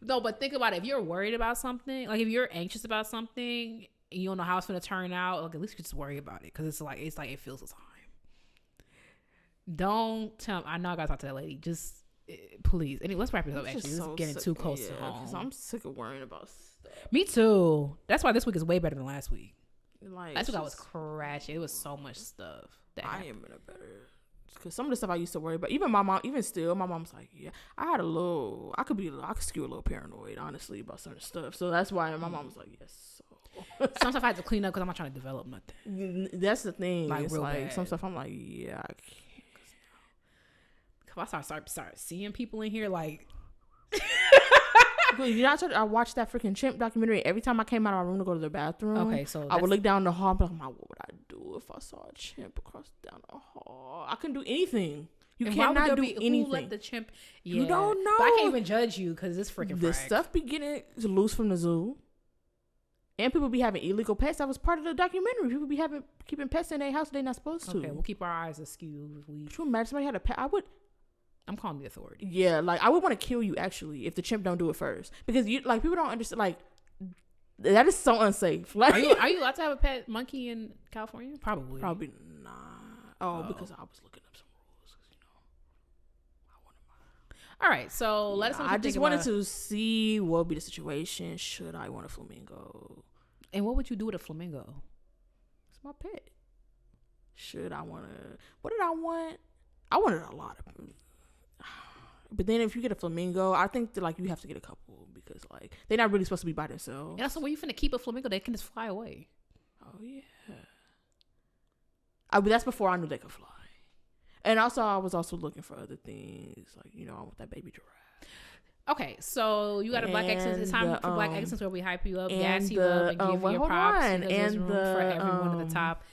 No, but think about it. If you're worried about something, like if you're anxious about something and you don't know how it's going to turn out, like at least you just worry about it because it's like it feels the time. Don't tell. I know I got to talk to that lady. Just please. Anyway, let's wrap it up. Actually, this is getting too close to home.
Because I'm sick of worrying about stuff.
Me too. That's why this week is way better than last week.
Like
last week I was crashing. It was so much stuff.
I am in a better. Because some of the stuff I used to worry about, even my mom, even still, my mom's like, yeah, I could skew a little paranoid, honestly, about certain stuff. So that's why my mom was like, yes. So.
Some stuff I had to clean up because I'm not trying to develop nothing.
That's the thing.
Like,
it's
real
like
bad.
Some stuff I'm like, yeah, I can't.
Because I start seeing people in here like.
You know, I watched that freaking chimp documentary. Every time I came out of my room to go to the bathroom,
okay, so
I would look down the hall and be like, what would I do if I saw a chimp across down the hall? I couldn't do anything. You cannot do anything.
Who let the chimp? Yeah.
You don't know.
But I can't even judge you because it's freaking
the stuff be getting loose from the zoo. And people be having illegal pets. That was part of the documentary. People be keeping pets in their house they're not supposed to.
Okay, we'll keep our eyes askew.
Could you imagine somebody had a pet?
I'm calling the authority.
Yeah, like I would want to kill you actually if the chimp don't do it first, because you like people don't understand. Like that is so unsafe. Like,
are you allowed to have a pet monkey in California? Probably not. Oh,
because I was looking up some rules. I wanted
all right, so let us know.
I just wanted to see what would be the situation. Should I want a flamingo?
And what would you do with a flamingo?
It's my pet. Should I want to? What did I want? I wanted a lot of. But then if you get a flamingo, I think that like you have to get a couple because like they're not really supposed to be by themselves.
And also, where you finna keep a flamingo? They can just fly away.
Oh yeah. But that's before I knew they could fly. And also, I was also looking for other things like I want that baby giraffe.
Okay, so you got a Black Excellence. It's time for Black Excellence where we hype you up, gas you up, and give you your props. And there's room for everyone at the top.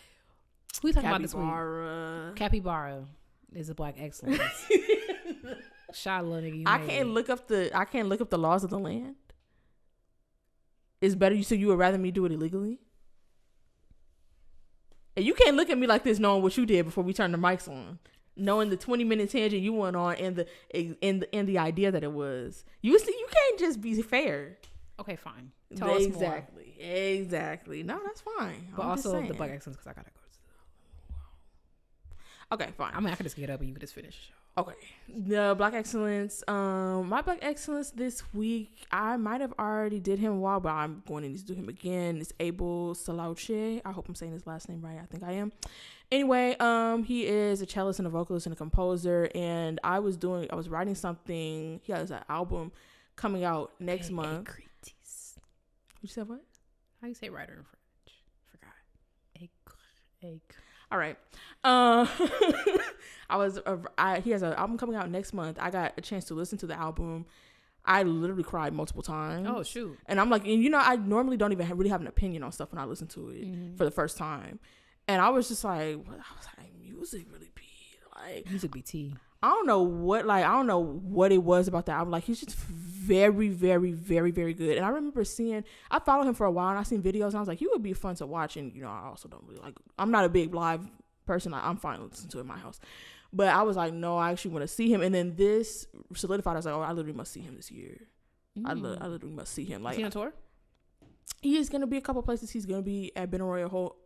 Who are you talking about this week? Capybara is a Black Excellence. Shot little nigga,
I can't look up the laws of the land. It's better so you would rather me do it illegally. And you can't look at me like this knowing what you did before we turned the mics on. Knowing the 20-minute tangent you went on and the idea that it was. You can't just be fair.
Okay, fine. Tell us more.
Exactly. No, that's fine.
But also the Black Excellence because I gotta go.
Okay, fine.
I mean, I could just get up and you could just finish.
Okay. The Black Excellence. My Black Excellence this week, I might have already did him a while, but I'm going to need to do him again. It's Abel Selaocoe. I hope I'm saying his last name right. I think I am. Anyway, he is a cellist and a vocalist and a composer, and I was writing something. He has an album coming out next month. You said what?
How do you say writer in French? Forgot.
All right. He has an album coming out next month. I got a chance to listen to the album. I literally cried multiple times.
Oh, shoot.
And I'm like, and I normally don't even really have an opinion on stuff when I listen to it for the first time. And I was just like, music really be like.
Music be tea.
I don't know what it was about that album. Like, he's just very, very, very, very good. And I remember I followed him for a while, and I seen videos, and I was like, he would be fun to watch. And, I also don't really I'm not a big live person. I'm fine listening to it in my house. But I was like, no, I actually want to see him. And then this solidified. I was like, oh, I literally must see him this year. I literally must see him. Like,
is he on tour?
He is going to be a couple places. He's going to be at Ben Royal Hall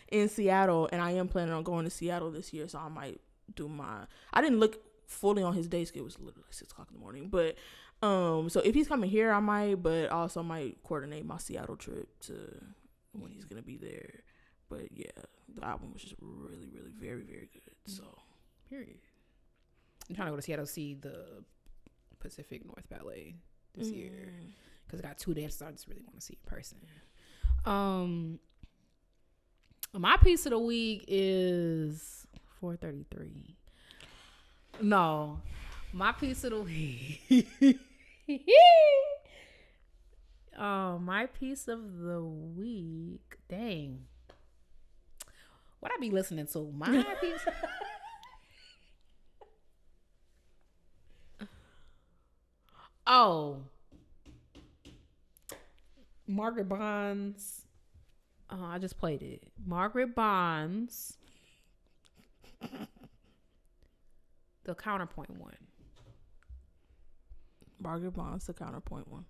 in Seattle, and I am planning on going to Seattle this year, so I might do I didn't look fully on his day schedule. It was literally 6:00 in the morning, but so if he's coming here, I might, but also might coordinate my Seattle trip to when he's gonna be there. But yeah, the album was just really, really, very, very good. So
period. I'm trying to go to Seattle to see the Pacific North Ballet this year, because I got 2 dances I just really want to see in person. My piece of the week is 4:33. No, my piece of the week. My piece of the week. Dang, what I be listening to? My piece. Oh, Margaret Bond's. I just played it. Margaret Bond's The Counterpoint one.
Margaret Bond's The Counterpoint one.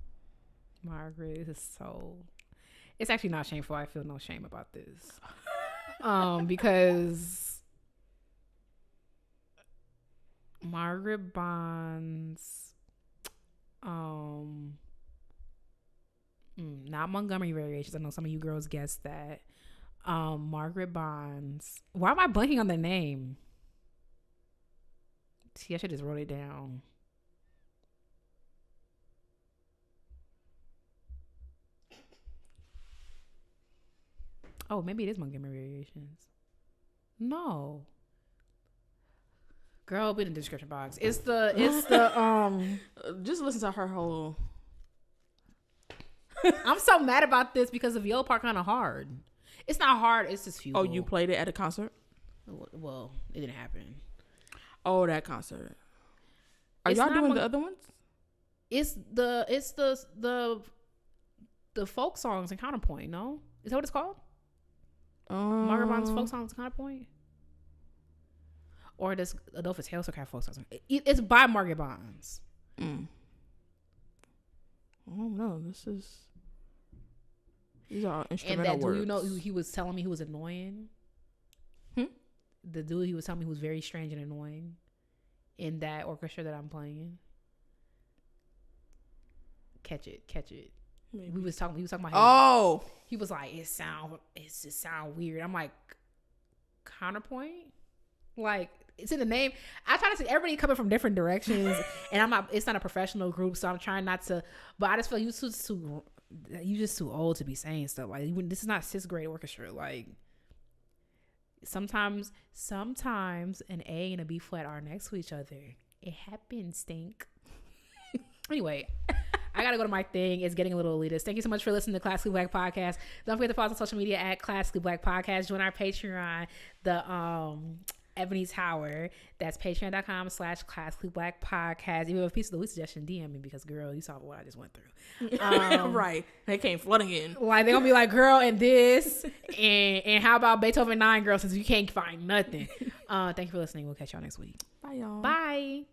Margaret is so... It's actually not shameful. I feel no shame about this. Because Margaret Bond's... not Montgomery variations. I know some of you girls guessed that. Margaret Bond's. Why am I blanking on the name? See, I should just wrote it down. Oh, maybe it is Montgomery variations. No. Girl, be in the description box. It's the
just listen to her whole...
I'm so mad about this because the viola part kind of hard. It's not hard. It's just fugal.
Oh, you played it at a concert?
Well, it didn't happen.
Oh, that concert. Are y'all doing the other ones?
It's the folk songs and counterpoint. No, is that what it's called? Margaret Bond's folk songs and counterpoint, or does Adolphus Hailstork have folk songs? It's by Margaret Bond's.
Oh no, these are instrumental
and that
words.
dude, you know, he was telling me he was annoying. The dude, he was telling me he was very strange and annoying in that orchestra that I'm playing. Catch it. Maybe. He was talking about.
Oh,
he was like, it just sound weird. I'm like, counterpoint, like it's in the name. I try to see everybody coming from different directions, and it's not a professional group, so I'm trying not to. But I just feel you just too old to be saying stuff like this is not 6th grade orchestra. Like sometimes an A and a B flat are next to each other. It happens, stink. Anyway, I gotta go to my thing. It's getting a little elitist. Thank you so much for listening to Classically Black Podcast. Don't forget to follow us on social media at Classically Black Podcast. Join our Patreon, the Ebony Tower. That's patreon.com/Classically Black Podcast. If you have a piece of the week suggestion, DM me, because girl, you saw what I just went through.
Right. They came flooding in.
Like they're gonna be like, girl, and this and how about Beethoven 9, girl, since you can't find nothing. Thank you for listening. We'll catch y'all next week.
Bye, y'all.
Bye.